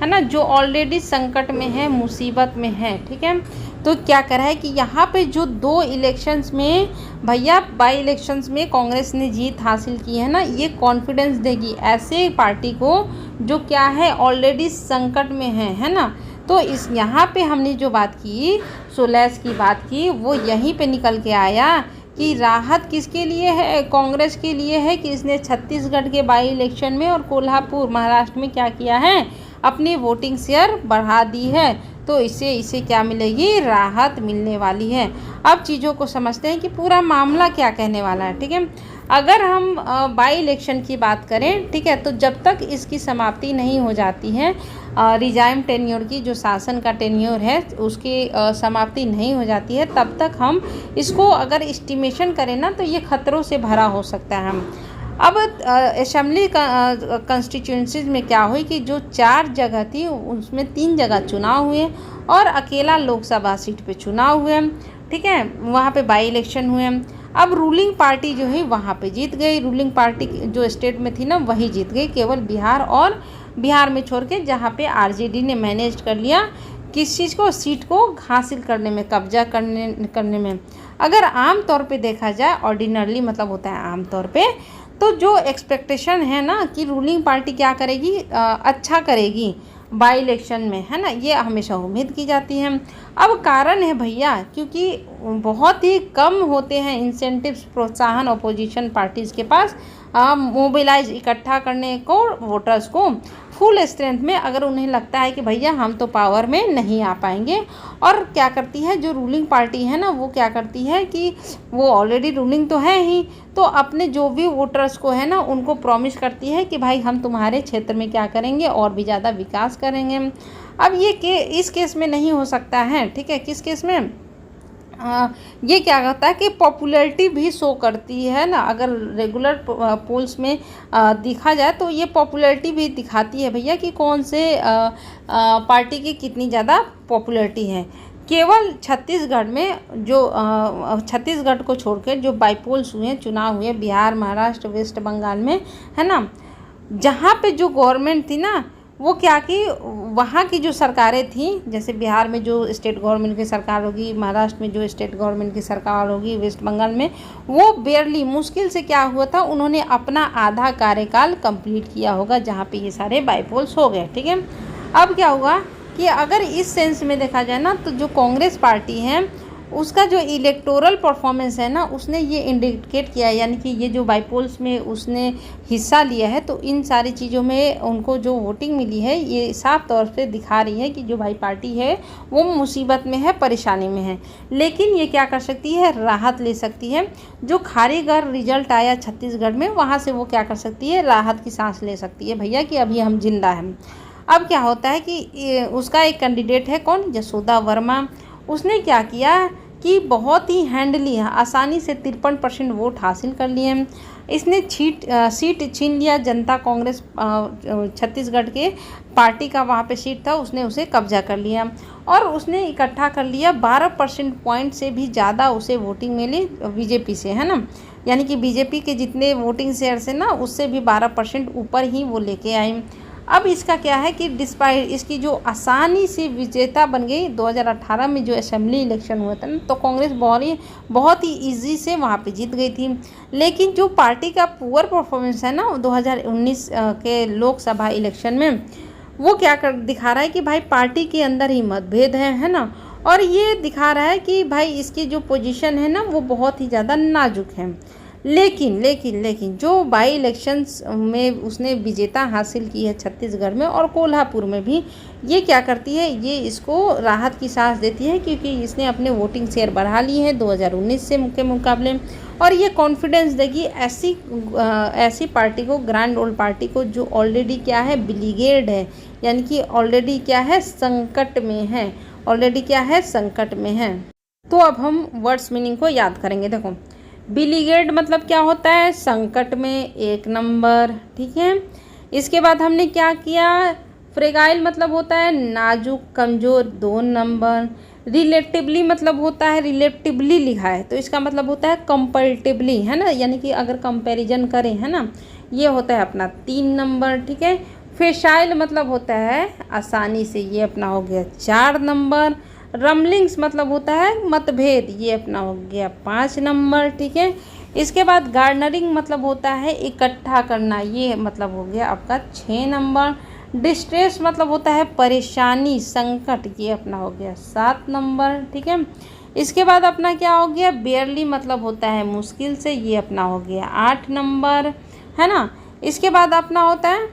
है ना, जो ऑलरेडी संकट में है, मुसीबत में है, ठीक है। तो क्या कर रहा है कि यहाँ पे जो 2 इलेक्शंस में भैया, बाई इलेक्शंस में कांग्रेस ने जीत हासिल की है ना, ये कॉन्फिडेंस देगी ऐसे पार्टी को जो क्या है, ऑलरेडी संकट में है ना। तो इस यहाँ पे हमने जो बात की, सोलैस की बात की, वो यहीं पे निकल के आया कि राहत किसके लिए है, कांग्रेस के लिए है कि इसने छत्तीसगढ़ के बाई इलेक्शन में और कोल्हापुर महाराष्ट्र में क्या किया है, अपनी वोटिंग शेयर बढ़ा दी है। तो इसे क्या मिलेगी, राहत मिलने वाली है। अब चीज़ों को समझते हैं कि पूरा मामला क्या कहने वाला है, ठीक है। अगर हम बाई इलेक्शन की बात करें, ठीक है, तो जब तक इसकी समाप्ति नहीं हो जाती है, रिजाइम टेन्योर की, जो शासन का टेन्योर है उसकी समाप्ति नहीं हो जाती है, तब तक हम इसको अगर एस्टिमेशन करें ना तो ये खतरों से भरा हो सकता है। अब असेंबली कंस्टिट्यूंसीज में क्या हुई कि जो 4 जगह थी उसमें 3 जगह चुनाव हुए और अकेला लोकसभा सीट पे चुनाव हुए, ठीक है, वहाँ पे बाई इलेक्शन हुए। अब रूलिंग पार्टी जो है वहाँ पे जीत गई, रूलिंग पार्टी जो स्टेट में थी ना वही जीत गई, केवल बिहार में छोड़ के, जहाँ पे आरजेडी ने मैनेज कर लिया किस चीज़ को, सीट को हासिल करने में, कब्जा करने में। अगर आम तौर पे देखा जाए, ऑर्डिनरली मतलब होता है आम तौर पे, तो जो एक्सपेक्टेशन है ना कि रूलिंग पार्टी क्या करेगी, अच्छा करेगी बाई इलेक्शन में, है ना, ये हमेशा उम्मीद की जाती है। अब कारण है भैया, क्योंकि बहुत ही कम होते हैं इंसेंटिव्स, प्रोत्साहन अपोजिशन पार्टीज़ के पास मोबिलाइज, इकट्ठा करने को वोटर्स को फुल स्ट्रेंथ में, अगर उन्हें लगता है कि भैया हम तो पावर में नहीं आ पाएंगे। और क्या करती है जो रूलिंग पार्टी है ना, वो क्या करती है कि वो ऑलरेडी रूलिंग तो है ही, तो अपने जो भी वोटर्स को है ना उनको प्रॉमिस करती है कि भाई हम तुम्हारे क्षेत्र में क्या करेंगे, और भी ज़्यादा विकास करेंगे। अब ये इस केस में नहीं हो सकता है, ठीक है, किस केस में, ये क्या करता है कि पॉपुलैरिटी भी शो करती है ना, अगर रेगुलर पोल्स में देखा जाए तो ये पॉपुलैरिटी भी दिखाती है भैया कि कौन से पार्टी की कितनी ज़्यादा पॉपुलैरिटी है। केवल छत्तीसगढ़ में जो छत्तीसगढ़ को छोड़कर जो बाई पोल्स हुए, चुनाव हुए बिहार, महाराष्ट्र, वेस्ट बंगाल में, है ना, जहाँ पे जो गवर्नमेंट थी ना वो क्या कि वहाँ की जो सरकारें थी, जैसे बिहार में जो स्टेट गवर्नमेंट की सरकार होगी, महाराष्ट्र में जो स्टेट गवर्नमेंट की सरकार होगी, वेस्ट बंगाल में, वो बेयरली, मुश्किल से क्या हुआ था, उन्होंने अपना आधा कार्यकाल कंप्लीट किया होगा, जहाँ पे ये सारे बाईपोल्स हो गए, ठीक है। अब क्या हुआ कि अगर इस सेंस में देखा जाए ना, तो जो कांग्रेस पार्टी है उसका जो इलेक्टोरल परफॉर्मेंस है ना, उसने ये इंडिकेट किया है, यानी कि ये जो बाईपोल्स में उसने हिस्सा लिया है, तो इन सारी चीज़ों में उनको जो वोटिंग मिली है ये साफ तौर पे दिखा रही है कि जो बाई पार्टी है वो मुसीबत में है, परेशानी में है, लेकिन ये क्या कर सकती है, राहत ले सकती है। जो खारीगर रिजल्ट आया छत्तीसगढ़ में, वहाँ से वो क्या कर सकती है, राहत की सांस ले सकती है भैया कि अभी हम जिंदा हैं। अब क्या होता है कि उसका एक कैंडिडेट है, कौन, जसोदा वर्मा, उसने क्या किया कि बहुत ही हैंडली, आसानी से 53% वोट हासिल कर लिए। इसने सीट छीन लिया, जनता कांग्रेस छत्तीसगढ़ के पार्टी का वहाँ पे सीट था, उसने उसे कब्जा कर लिया और उसने इकट्ठा कर लिया 12% पॉइंट से भी ज़्यादा उसे वोटिंग मिली बीजेपी से, है ना, यानी कि बीजेपी के जितने वोटिंग शेयर से ना उससे भी 12% ऊपर ही वो लेके आई। अब इसका क्या है कि डिस्पाइट इसकी जो आसानी से विजेता बन गई, 2018 में जो असेंबली इलेक्शन हुआ था ना, तो कांग्रेस बहुत ही इजी से वहाँ पे जीत गई थी। लेकिन जो पार्टी का पुअर परफॉर्मेंस है ना 2019 के लोकसभा इलेक्शन में, वो क्या दिखा रहा है कि भाई पार्टी के अंदर ही मतभेद है ना, और ये दिखा रहा है कि भाई इसकी जो पोजीशन है ना वो बहुत ही ज़्यादा नाजुक है। लेकिन लेकिन लेकिन जो बाई इलेक्शंस में उसने विजेता हासिल की है छत्तीसगढ़ में और कोल्हापुर में भी, ये क्या करती है, ये इसको राहत की सांस देती है क्योंकि इसने अपने वोटिंग शेयर बढ़ा लिए हैं 2019 से के मुकाबले। और ये कॉन्फिडेंस देगी ऐसी पार्टी को, ग्रैंड ओल्ड पार्टी को, जो ऑलरेडी क्या है, बिलीगेड है, यानी कि ऑलरेडी क्या है, संकट में है, ऑलरेडी क्या है, संकट में है। तो अब हम वर्ड्स मीनिंग को याद करेंगे। देखो, बिलीगेड मतलब क्या होता है, संकट में, 1 नंबर, ठीक है। इसके बाद हमने क्या किया, फ्रेगाइल मतलब होता है नाजुक, कमज़ोर, 2 नंबर। रिलेटिवली मतलब होता है, रिलेटिवली लिखा है तो इसका मतलब होता है कंपैरेटिवली, है ना, यानी कि अगर कंपैरिजन करें, है ना, ये होता है अपना 3 नंबर, ठीक है। फेशाइल मतलब होता है आसानी से, ये अपना हो गया 4 नंबर। रमलिंग्स मतलब होता है मतभेद, ये अपना हो गया 5 नंबर, ठीक है। इसके बाद गार्डनरिंग मतलब होता है इकट्ठा करना, ये मतलब हो गया आपका 6 नंबर। डिस्ट्रेस मतलब होता है परेशानी, संकट, ये अपना हो गया 7 नंबर, ठीक है। इसके बाद अपना क्या हो गया, बेयरली मतलब होता है मुश्किल से, ये अपना हो गया 8 नंबर, है ना। इसके बाद अपना होता है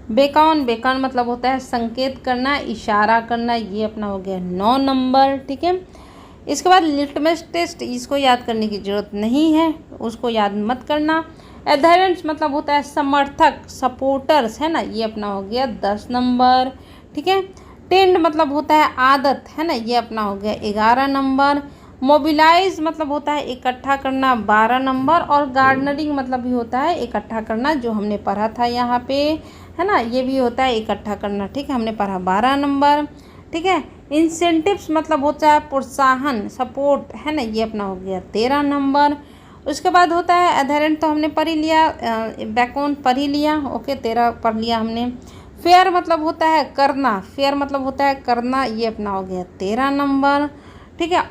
बेकॉन, बेकॉन मतलब होता है संकेत करना, इशारा करना, ये अपना हो गया 9 नंबर, ठीक है। इसके बाद लिटमस टेस्ट, इसको याद करने की ज़रूरत नहीं है, उसको याद मत करना। एडहेरेंट्स मतलब होता है समर्थक, सपोर्टर्स, है ना, ये अपना हो गया 10 नंबर, ठीक है। टेंड मतलब होता है आदत, है ना, ये अपना हो गया 11 नंबर। मोबिलाइज मतलब होता है इकट्ठा करना, 12 नंबर। और गार्डनरिंग मतलब भी होता है इकट्ठा करना, जो हमने पढ़ा था यहाँ पे, है ना, ये भी होता है इकट्ठा करना, ठीक है, हमने पढ़ा 12 नंबर, ठीक है। इंसेंटिव्स मतलब होता है प्रोत्साहन, सपोर्ट, है ना, ये अपना हो गया 13 नंबर। उसके बाद होता है एडहेरेंट, तो हमने पढ़ ही लिया, बैकॉन पढ़ ही लिया, ओके, 13 पढ़ लिया हमने। फेयर मतलब होता है करना, फेयर मतलब होता है करना, ये अपना हो गया 13 नंबर, ठीक है।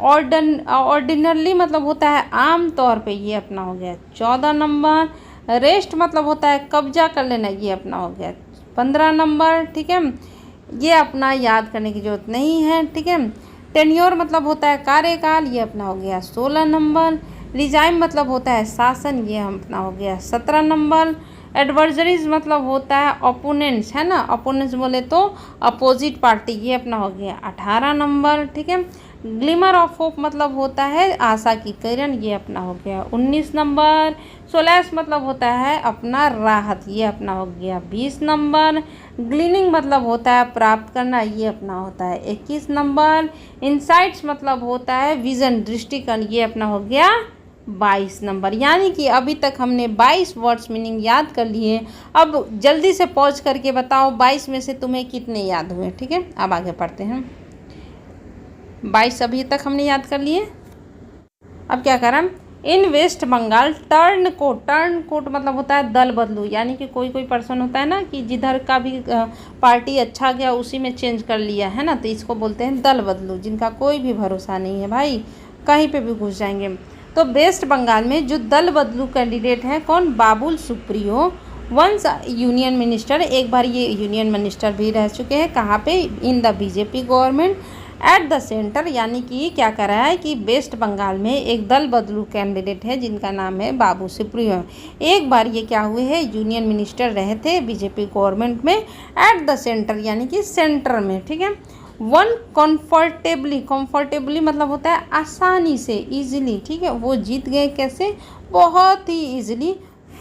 ऑर्डिनरली मतलब होता है आम तौर पे, ये अपना हो गया 14 नंबर। रेस्ट मतलब होता है कब्जा कर लेना, ये अपना हो गया 15 नंबर, ठीक है। ये अपना याद करने की जरूरत नहीं है, ठीक है। टेन्योर मतलब होता है कार्यकाल, ये अपना हो गया 16 नंबर। रिजाइम मतलब होता है शासन, ये अपना हो गया 17 नंबर। एडवर्जरीज मतलब होता है ओपोनेंट्स, है ना, ओपोनेंट्स बोले तो अपोजिट पार्टी, ये अपना हो गया 18 नंबर, ठीक है। ग्लिमर ऑफ होप मतलब होता है आशा की किरण, ये अपना हो गया 19 नंबर। सोलैस मतलब होता है अपना राहत, ये अपना हो गया 20 नंबर। ग्लीनिंग मतलब होता है प्राप्त करना, ये अपना होता है 21 नंबर। इंसाइट्स मतलब होता है विजन, दृष्टिकोण, ये अपना हो गया 22 नंबर। यानी कि अभी तक हमने 22 वर्ड्स मीनिंग याद कर लिए। अब जल्दी से पॉज करके बताओ 22 में से तुम्हें कितने याद हुए, ठीक है। अब आगे पढ़ते हैं। 22 अभी तक हमने याद कर लिए। अब क्या करें, इन वेस्ट बंगाल टर्न कोट मतलब होता है दल बदलू, यानी कि कोई कोई पर्सन होता है ना कि जिधर का भी पार्टी अच्छा गया उसी में चेंज कर लिया, है ना, तो इसको बोलते हैं दल बदलू, जिनका कोई भी भरोसा नहीं है भाई, कहीं पे भी घुस जाएंगे। तो वेस्ट बंगाल में जो दल बदलू कैंडिडेट हैं, कौन, Babul Supriyo, once union minister, एक बार ये यूनियन मिनिस्टर भी रह चुके हैं, कहाँ पे, in the BJP government at the centre, यानी कि क्या कर रहा है कि वेस्ट बंगाल में एक दल बदलू कैंडिडेट है जिनका नाम है बाबू सुप्रियो। एक बार ये क्या हुए हैं, यूनियन मिनिस्टर रहे थे बीजेपी गवर्नमेंट में, एट द सेंटर यानी कि सेंटर में, ठीक है। वन कंफर्टेबली मतलब होता है आसानी से, इजीली, ठीक है, वो जीत गए, कैसे, बहुत ही easily,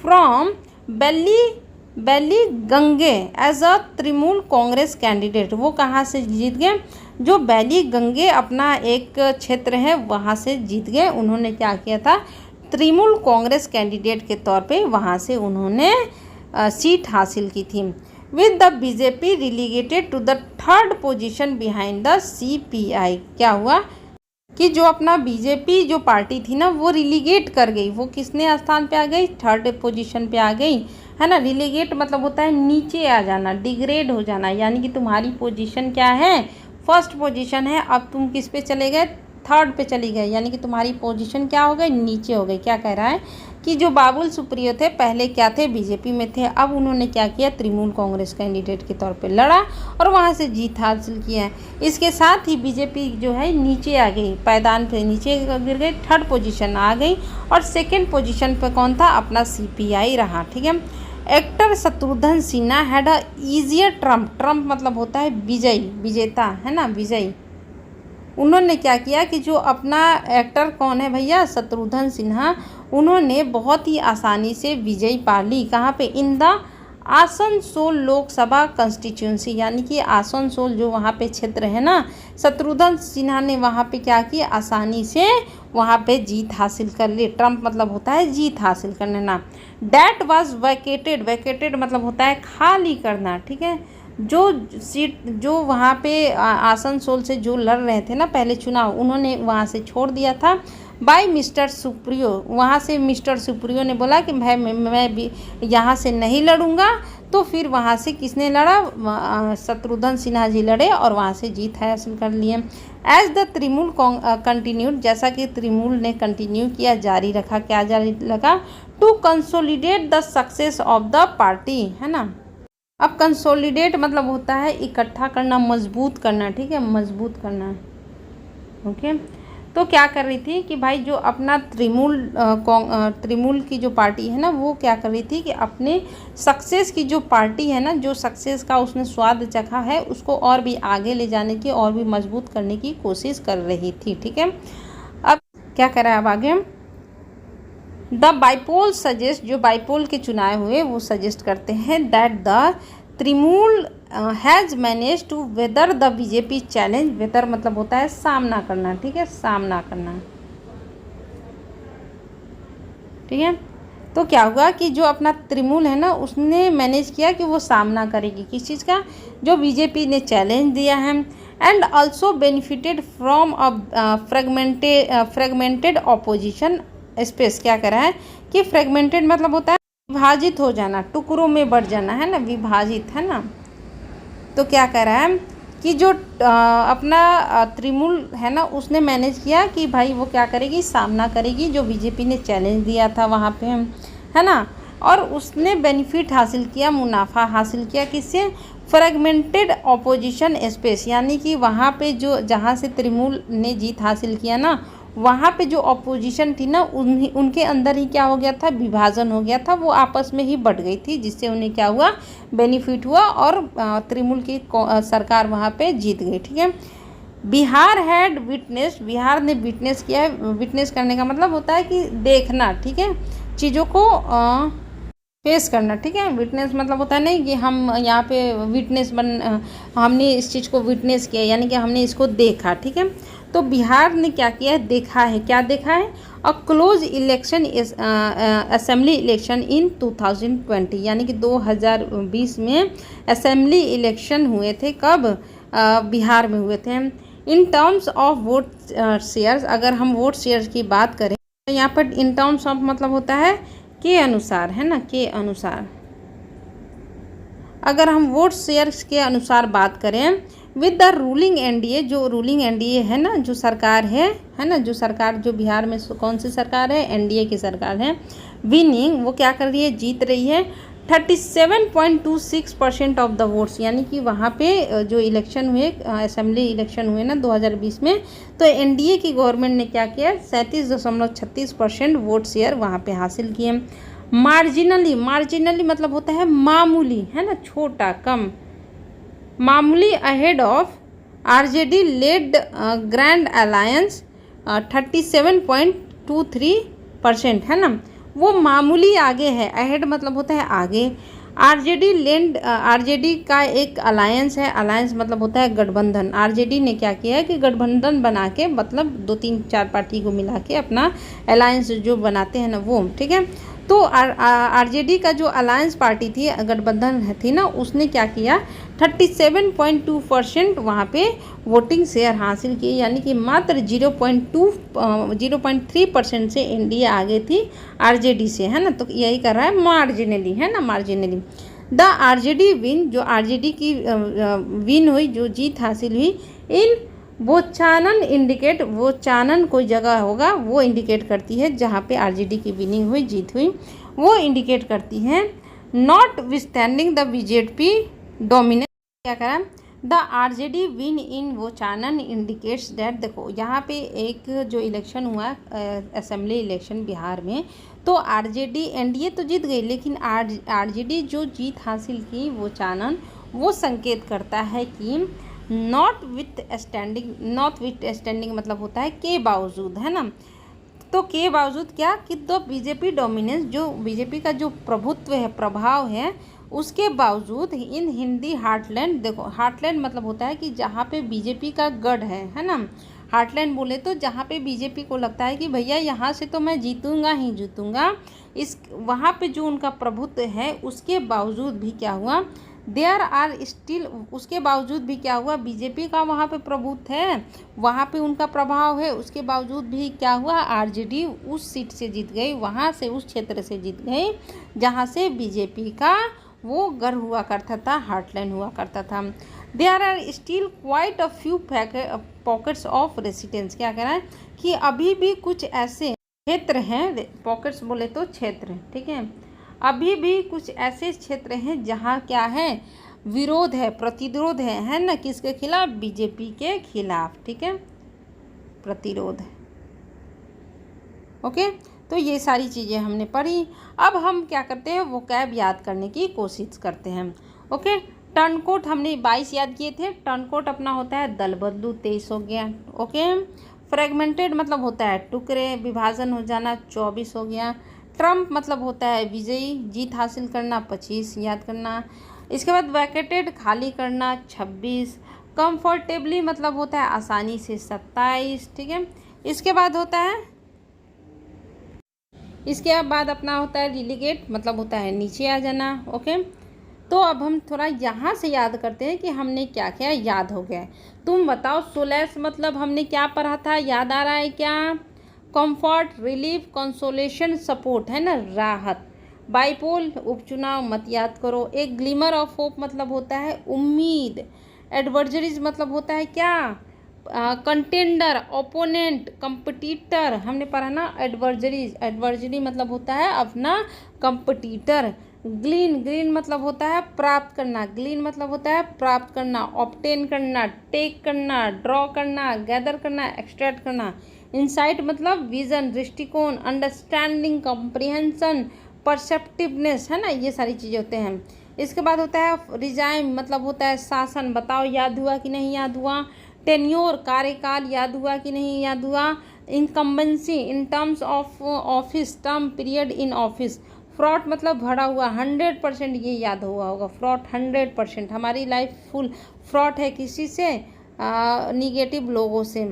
from Ballygunge as a Trinamool Congress candidate. वो कहाँ से जीत गए, जो बैली गंगे अपना एक क्षेत्र है वहाँ से जीत गए। उन्होंने क्या किया था, तृणमूल कांग्रेस कैंडिडेट के तौर पे वहाँ से उन्होंने सीट हासिल की थी। With the BJP relegated to the 3rd position behind the CPI, क्या हुआ कि जो अपना बीजेपी जो पार्टी थी ना वो रिलीगेट कर गई, वो किसने स्थान पे आ गई, 3rd पोजीशन पे आ गई, है ना। रिलीगेट मतलब होता है नीचे आ जाना, डिग्रेड हो जाना, यानी कि तुम्हारी पोजीशन क्या है, 1st पोजीशन है, अब तुम किस पे चले गए, 3rd पे चली गए, यानी कि तुम्हारी पोजीशन क्या हो गई, नीचे हो गई। क्या कह रहा है कि जो बाबुल सुप्रियो थे पहले क्या थे, बीजेपी में थे, अब उन्होंने क्या किया, तृणमूल कांग्रेस कैंडिडेट के तौर पे लड़ा और वहाँ से जीत हासिल किया है। इसके साथ ही बीजेपी जो है नीचे आ गई, पायदान पे नीचे गिर गई, 3rd पोजीशन आ गई और 2nd पोजीशन पे कौन था, अपना CPI रहा। ठीक है। Actor Shatrughan Sinha had a easier triumph मतलब होता है विजयी, विजेता है ना, विजयी। उन्होंने क्या किया कि जो अपना एक्टर कौन है भैया, शत्रुघ्न सिन्हा, उन्होंने बहुत ही आसानी से विजय पा ली। कहाँ पे, in the Asansol Lok Sabha constituency, यानी कि आसनसोल जो वहाँ पे क्षेत्र है ना, शत्रुघ्न सिन्हा ने वहाँ पे क्या किया, आसानी से वहाँ पे जीत हासिल कर ली। ट्रम्प मतलब होता है जीत हासिल करना ना। डैट वाज वैकेटेड, वैकेटेड मतलब होता है खाली करना। ठीक है। जो सीट जो वहाँ पे आसनसोल से जो लड़ रहे थे ना पहले चुनाव, उन्होंने वहाँ से छोड़ दिया था बाय मिस्टर सुप्रियो। वहाँ से मिस्टर सुप्रियो ने बोला कि भाई मैं भी यहाँ से नहीं लड़ूंगा, तो फिर वहाँ से किसने लड़ा, शत्रुघ्न सिन्हा जी लड़े और वहाँ से जीत हासिल कर लिए। एज द तृणमूल कंटिन्यूड, जैसा कि तृणमूल ने कंटिन्यू किया, जारी रखा, क्या जारी रखा, to consolidate the success of the party, है ना। अब कंसोलिडेट मतलब होता है इकट्ठा करना, मजबूत करना। ठीक है, मजबूत करना। ओके। तो क्या कर रही थी कि भाई जो अपना तृणमूल की जो पार्टी है ना, वो क्या कर रही थी कि अपने सक्सेस की जो पार्टी है ना, जो सक्सेस का उसने स्वाद चखा है, उसको और भी आगे ले जाने की और भी मजबूत करने की कोशिश कर रही थी। ठीक है। अब क्या करें, अब आगे द बाइपोल सजेस्ट, जो बाइपोल के चुनाव हुए वो सजेस्ट करते हैं that the Trinamool has manage to weather the BJP challenge. Weather मतलब होता है सामना करना। ठीक है, सामना करना। ठीक है। तो क्या हुआ कि जो अपना तृणमूल है ना, उसने मैनेज किया कि वो सामना करेगी किस चीज़ का, जो बीजेपी ने चैलेंज दिया है। And also benefited from a fragmented opposition space. क्या करा है कि फ्रेगमेंटेड मतलब होता है विभाजित हो जाना, टुकड़ों में बढ़ जाना, है ना, विभाजित, है ना। तो क्या कर रहा है कि जो अपना तृणमूल है ना, उसने मैनेज किया कि भाई वो क्या करेगी, सामना करेगी जो बीजेपी ने चैलेंज दिया था वहाँ पे, है ना। और उसने बेनिफिट हासिल किया, मुनाफा हासिल किया किससे, फ्रेगमेंटेड ऑपोजिशन स्पेस, यानी कि वहाँ पे जो जहाँ से तृणमूल ने जीत हासिल किया ना, वहाँ पे जो अपोजिशन थी ना, उनके अंदर ही क्या हो गया था, विभाजन हो गया था, वो आपस में ही बट गई थी, जिससे उन्हें क्या हुआ, बेनिफिट हुआ और तृणमूल की सरकार वहाँ पे जीत गई। ठीक है। बिहार हैड विटनेस, बिहार ने विटनेस किया है। विटनेस करने का मतलब होता है कि देखना। ठीक है, चीज़ों को फेस करना। ठीक है। विटनेस मतलब होता है नहीं कि हम यहाँ पे विटनेस हमने इस चीज़ को विटनेस किया, यानी कि हमने इसको देखा। ठीक है। तो बिहार ने क्या किया है, देखा है। क्या देखा है, a close election assembly election in 2020, यानी कि 2020 में असेंबली इलेक्शन हुए थे। कब, बिहार में हुए थे। In terms of vote shares, अगर हम वोट शेयर्स की बात करें तो यहाँ पर इन टर्म्स ऑफ मतलब होता है के अनुसार, है ना, के अनुसार। अगर हम वोट शेयर्स के अनुसार बात करें विद द रूलिंग एनडीए, जो रूलिंग एनडीए है ना, जो सरकार है ना, जो सरकार जो बिहार में कौन सी सरकार है, एनडीए की सरकार है, विनिंग, वो क्या कर रही है, जीत रही है 37.26% ऑफ द वोट्स, यानी कि वहाँ पे जो इलेक्शन हुए, असेंबली इलेक्शन हुए ना 2020 में, तो एनडीए की गवर्नमेंट ने क्या किया, 37.36% वोट शेयर वहाँ पे हासिल किए। मार्जिनली, मार्जिनली मतलब होता है मामूली, है ना, छोटा, कम, मामूली ahead of RJD led grand alliance 37.23%, है ना, वो मामूली आगे है। अहेड मतलब होता है आगे। आरजेडी का एक अलायंस है, अलायंस मतलब होता है गठबंधन। आरजेडी ने क्या किया है कि गठबंधन बना के, मतलब 2-3-4 पार्टी को मिला के अपना अलायंस जो बनाते हैं ना, वो, ठीक है। तो आरजेडी का जो अलायंस पार्टी थी, गठबंधन थी ना, उसने क्या किया, 37.2% वहाँ पे वोटिंग शेयर हासिल किए, यानी कि मात्र 0.3% से एनडीए आगे थी आरजेडी से, है ना। तो यही कर रहा है मार्जिनली, है ना, मार्जिनली। द आरजेडी विन, जो आरजेडी की विन हुई, जो जीत हासिल हुई इन वो चानन कोई जगह होगा, वो इंडिकेट करती है जहाँ पे आरजेडी की विनिंग हुई, जीत हुई, वो इंडिकेट करती है। Not withstanding the BJP dominance, क्या करा, द आरजेडी विन इन वो चानन इंडिकेट्स दैट। देखो यहाँ पे एक जो इलेक्शन हुआ असेंबली इलेक्शन बिहार में, तो आरजेडी एनडीए तो जीत गई, लेकिन आरजेडी जो जीत हासिल की वो चानन, वो संकेत करता है कि नॉट विथ स्टैंडिंग मतलब होता है के बावजूद, है ना। तो के बावजूद क्या कि तो बीजेपी डोमिनेंस, जो बीजेपी का जो प्रभुत्व है, प्रभाव है, उसके बावजूद इन हिंदी हार्टलैंड, देखो हार्टलैंड मतलब होता है कि जहाँ पे बीजेपी का गढ़ है ना। हार्टलैंड बोले तो जहाँ पे बीजेपी को लगता है कि भैया यहाँ से तो मैं जीतूंगा ही जीतूंगा, इस वहाँ पे जो उनका प्रभुत्व है, उसके बावजूद भी क्या हुआ, देयर आर स्टिल, उसके बावजूद भी क्या हुआ, बीजेपी का वहाँ पे प्रभुत्व है, वहाँ पे उनका प्रभाव है, उसके बावजूद भी क्या हुआ, आरजेडी उस सीट से जीत गई, वहाँ से उस क्षेत्र से जीत गई जहाँ से बीजेपी का वो गढ़ हुआ करता था, हार्टलैंड हुआ करता था। There are still quite a few pockets of residence, क्या कह रहा है कि अभी भी कुछ ऐसे क्षेत्र हैं, पॉकेट्स बोले तो क्षेत्र, ठीक है, अभी भी कुछ ऐसे क्षेत्र हैं जहाँ क्या है, विरोध है, प्रतिरोध है ना, किसके खिलाफ, बीजेपी के खिलाफ, ठीक है, प्रतिरोध है। ओके, तो ये सारी चीज़ें हमने पढ़ी। अब हम क्या करते हैं, वोकैब याद करने की कोशिश करते हैं। ओके, टर्न कोट हमने 22 याद किए थे। टर्न कोट अपना होता है दल बदलू, 23 हो गया। ओके, फ्रेगमेंटेड मतलब होता है टुकड़े, विभाजन हो जाना, 24 हो गया। ट्रम्प मतलब होता है विजयी, जीत हासिल करना, 25 याद करना। इसके बाद वैकेटेड खाली करना, 26। कंफर्टेबली मतलब होता है आसानी से, 27, ठीक है। इसके बाद अपना होता है रिलीगेट मतलब होता है नीचे आ जाना। ओके, तो अब हम थोड़ा यहाँ से याद करते हैं कि हमने क्या क्या याद हो गया। तुम बताओ, सोलेस मतलब हमने क्या पढ़ा था, याद आ रहा है क्या? कंफर्ट, रिलीफ, कंसोलेशन, सपोर्ट, है ना, राहत। बाइपोल उपचुनाव मत याद करो। एक ग्लिमर ऑफ होप मतलब होता है उम्मीद। एडवर्जरीज मतलब होता है क्या, कंटेंडर, ओपोनेंट, कंपटीटर, हमने पढ़ा ना एडवर्जरी मतलब होता है अपना कंपटीटर। ग्लीन मतलब होता है प्राप्त करना, ऑब्टेन करना, टेक करना, ड्रॉ करना, गैदर करना, एक्सट्रैक्ट करना। इंसाइट मतलब विजन, दृष्टिकोण, अंडरस्टैंडिंग, कॉम्प्रिहेंशन, परसेप्टिवनेस, है ना, ये सारी चीज़ें होते हैं। इसके बाद होता है रिजाइम मतलब होता है शासन। बताओ याद हुआ कि नहीं याद हुआ? टेन्योर कार्यकाल याद हुआ कि नहीं याद हुआ? Incumbency in terms of office, term period in office. Fraud मतलब भरा हुआ, 100% ये याद हुआ होगा। फ्रॉड 100%, हमारी लाइफ फुल फ्रॉड है किसी से, निगेटिव लोगों से।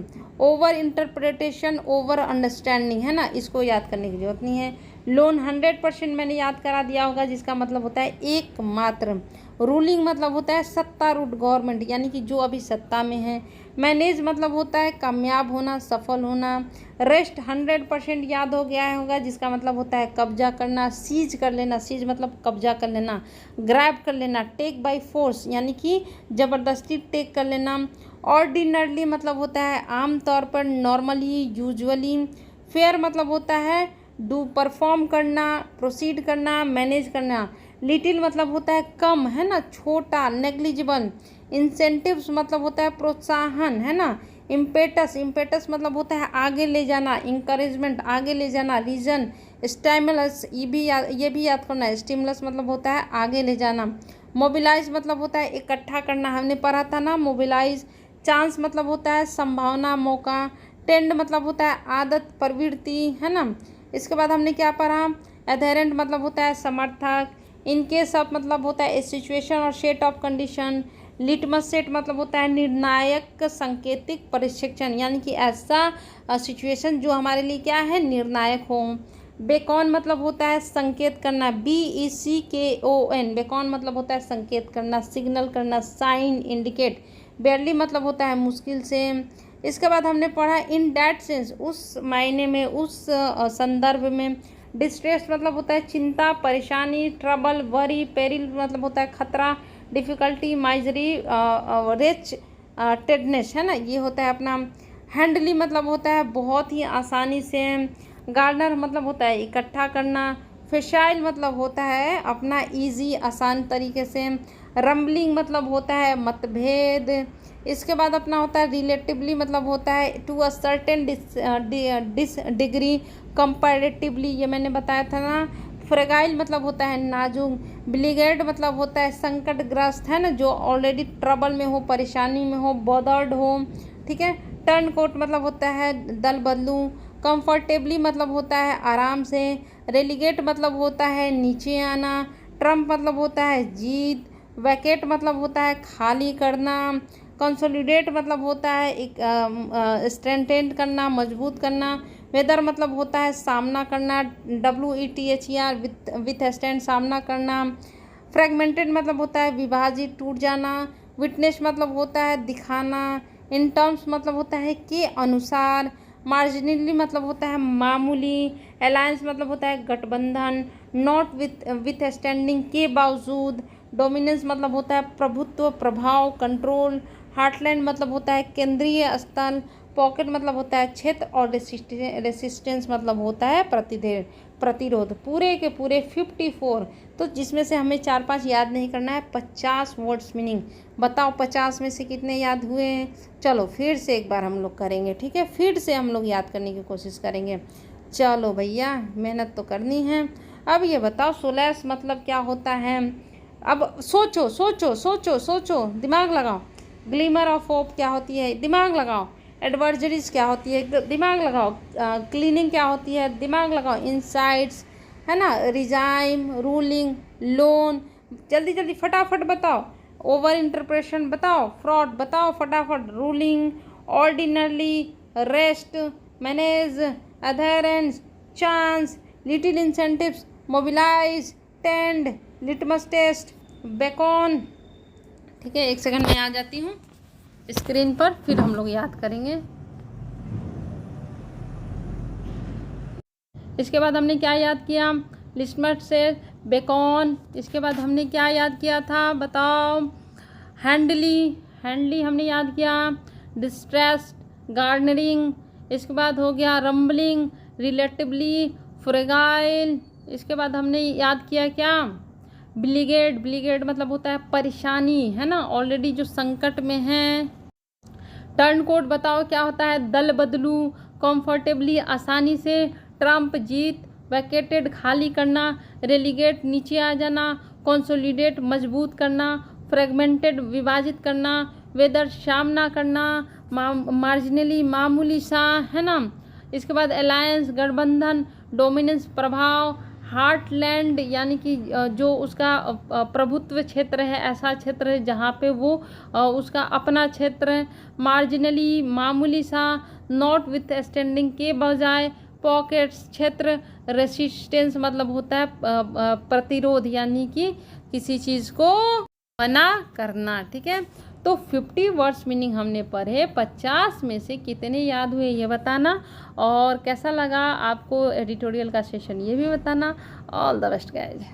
ओवर इंटरप्रिटेशन, ओवर अंडरस्टैंडिंग, है ना, इसको याद करने की जरूरत नहीं है। लोन 100% मैंने याद करा दिया होगा, जिसका मतलब होता है एकमात्र। रूलिंग मतलब होता है सत्तारूढ़ गवर्नमेंट, यानी कि जो अभी सत्ता में है। मैनेज मतलब होता है कामयाब होना, सफल होना। रेस्ट 100% याद हो गया होगा, जिसका मतलब होता है कब्जा करना, सीज कर लेना, सीज मतलब कब्जा कर लेना, ग्रैब कर लेना। टेक बाय फोर्स यानी कि ज़बरदस्ती टेक कर लेना। ऑर्डिनरली मतलब होता है आम तौर पर, नॉर्मली, यूजुअली। फेयर मतलब होता है डू परफॉर्म करना, प्रोसीड करना, मैनेज करना। लिटिल मतलब होता है कम, है ना, छोटा, नेग्लिजिबल। इंसेंटिव्स मतलब होता है प्रोत्साहन, है ना। इम्पेटस मतलब होता है आगे ले जाना, इंकरेजमेंट, आगे ले जाना। रीजन, स्टिमुलस, ये भी याद करना। स्टिमुलस मतलब होता है आगे ले जाना। मोबिलाइज मतलब होता है इकट्ठा करना, हमने पढ़ा था ना मोबिलाइज। चांस मतलब होता है संभावना, मौका। टेंड मतलब होता है आदत, प्रवृत्ति, है ना। इसके बाद हमने क्या पढ़ा? एडहेरेंट मतलब होता है समर्थक। इन केस ऑफ मतलब होता है सिचुएशन और set of condition. Litmus set मतलब होता है निर्णायक सांकेतिक परीक्षण, यानी कि ऐसा सिचुएशन जो हमारे लिए क्या है, निर्णायक हो। बेकॉन मतलब होता है संकेत करना, BECKON, बेकॉन मतलब होता है संकेत करना, सिग्नल करना, साइन, इंडिकेट। बेयरली मतलब होता है मुश्किल से। इसके बाद हमने पढ़ा इन दैट सेंस, उस मायने में, उस संदर्भ में। डिस्ट्रेस मतलब होता है चिंता, परेशानी। ट्रबल, वरी, पेरिल मतलब होता है खतरा, डिफ़िकल्टी, माइजरी, रिच, टेडनेस है ना, ये होता है अपना। हैंडली मतलब होता है बहुत ही आसानी से। गार्डनर मतलब होता है इकट्ठा करना। फेशाइल मतलब होता है अपना ईजी आसान तरीके से। रम्बलिंग मतलब होता है मतभेद। इसके बाद अपना होता है रिलेटिवली मतलब होता है to a certain degree comparatively, ये मैंने बताया था ना। फ्रेगाइल मतलब होता है नाजुक। ब्लिगेड मतलब होता है संकटग्रस्त है ना, जो ऑलरेडी ट्रबल में हो, परेशानी में हो, बॉदर्ड हो, ठीक है। टर्न कोट मतलब होता है दल बदलूं। कंफर्टेबली मतलब होता है आराम से। रेलीगेट मतलब होता है नीचे आना। ट्रम्प मतलब होता है जीत। वैकेट मतलब होता है खाली करना। कंसोलिडेट मतलब होता है एक स्ट्रेंथेन करना, मजबूत करना। वेदर मतलब होता है सामना करना, WETHER विथ स्टैंड सामना करना। फ्रेगमेंटेड मतलब होता है विभाजित, टूट जाना। विटनेस मतलब होता है दिखाना। इन टर्म्स मतलब होता है के अनुसार। मार्जिनली मतलब होता है मामूली। अलायंस मतलब होता है गठबंधन। नॉट विथ स्टैंडिंग के बावजूद। डोमिनेंस मतलब होता है प्रभुत्व, प्रभाव, कंट्रोल। हार्टलैंड मतलब होता है केंद्रीय स्थल। पॉकेट मतलब होता है क्षेत्र। और रेसिस्टेंस मतलब होता है प्रतिरोध। पूरे के पूरे 54, तो जिसमें से हमें 4-5 याद नहीं करना है। 50 वर्ड्स मीनिंग। बताओ 50 में से कितने याद हुए हैं? चलो फिर से एक बार हम लोग करेंगे, ठीक है। फिर से हम लोग याद करने की कोशिश करेंगे। चलो भैया, मेहनत तो करनी है। अब ये बताओ सोलैस मतलब क्या होता है? अब सोचो सोचो सोचो सोचो, दिमाग लगाओ। ग्लिमर ऑफ होप क्या होती है? दिमाग लगाओ। एडवर्जरीज क्या होती है? दिमाग लगाओ। क्लीनिंग क्या होती है? दिमाग लगाओ। इनसाइट्स है ना। Regime, ruling, loan. जल्दी जल्दी फटाफट बताओ। ओवर इंटरप्रेशन बताओ। फ्रॉड बताओ फटाफट। Ruling, ordinarily, rest, manage, adherence, chance, little incentives, mobilise, tend, litmus test, beacon. ठीक है, एक सेकंड में आ जाती हूँ स्क्रीन पर, फिर हम लोग याद करेंगे। इसके बाद हमने क्या याद किया? लिटमस से बेकॉन। इसके बाद हमने क्या याद किया था बताओ? हैंडली हमने याद किया। डिस्ट्रेस्ड, गार्डनरिंग। इसके बाद हो गया रम्बलिंग, रिलेटिवली, फ्रेगाइल। इसके बाद हमने याद किया क्या? ब्लिगेड मतलब होता है परेशानी है ना, ऑलरेडी जो संकट में है। टर्न कोड बताओ क्या होता है? दल बदलू। कंफर्टेबली आसानी से। ट्रम्प जीत। वैकेटेड खाली करना। रेलीगेट नीचे आ जाना। कंसोलिडेट मजबूत करना। फ्रेगमेंटेड विभाजित करना। वेदर सामना करना। मार्जिनली मामूली सा है ना। इसके बाद अलायंस गठबंधन। डोमिनेंस प्रभाव। हार्टलैंड यानी कि जो उसका प्रभुत्व क्षेत्र है, ऐसा क्षेत्र है जहाँ पे वो उसका अपना क्षेत्र है। मार्जिनली मामूली सा। नॉट विथ स्टैंडिंग के बजाय। पॉकेट्स क्षेत्र। रेसिस्टेंस मतलब होता है प्रतिरोध, यानी कि किसी चीज़ को मना करना, ठीक है। तो 50 वर्ड्स मीनिंग हमने पढ़े। 50 में से कितने याद हुए ये बताना, और कैसा लगा आपको एडिटोरियल का सेशन ये भी बताना। All the best guys.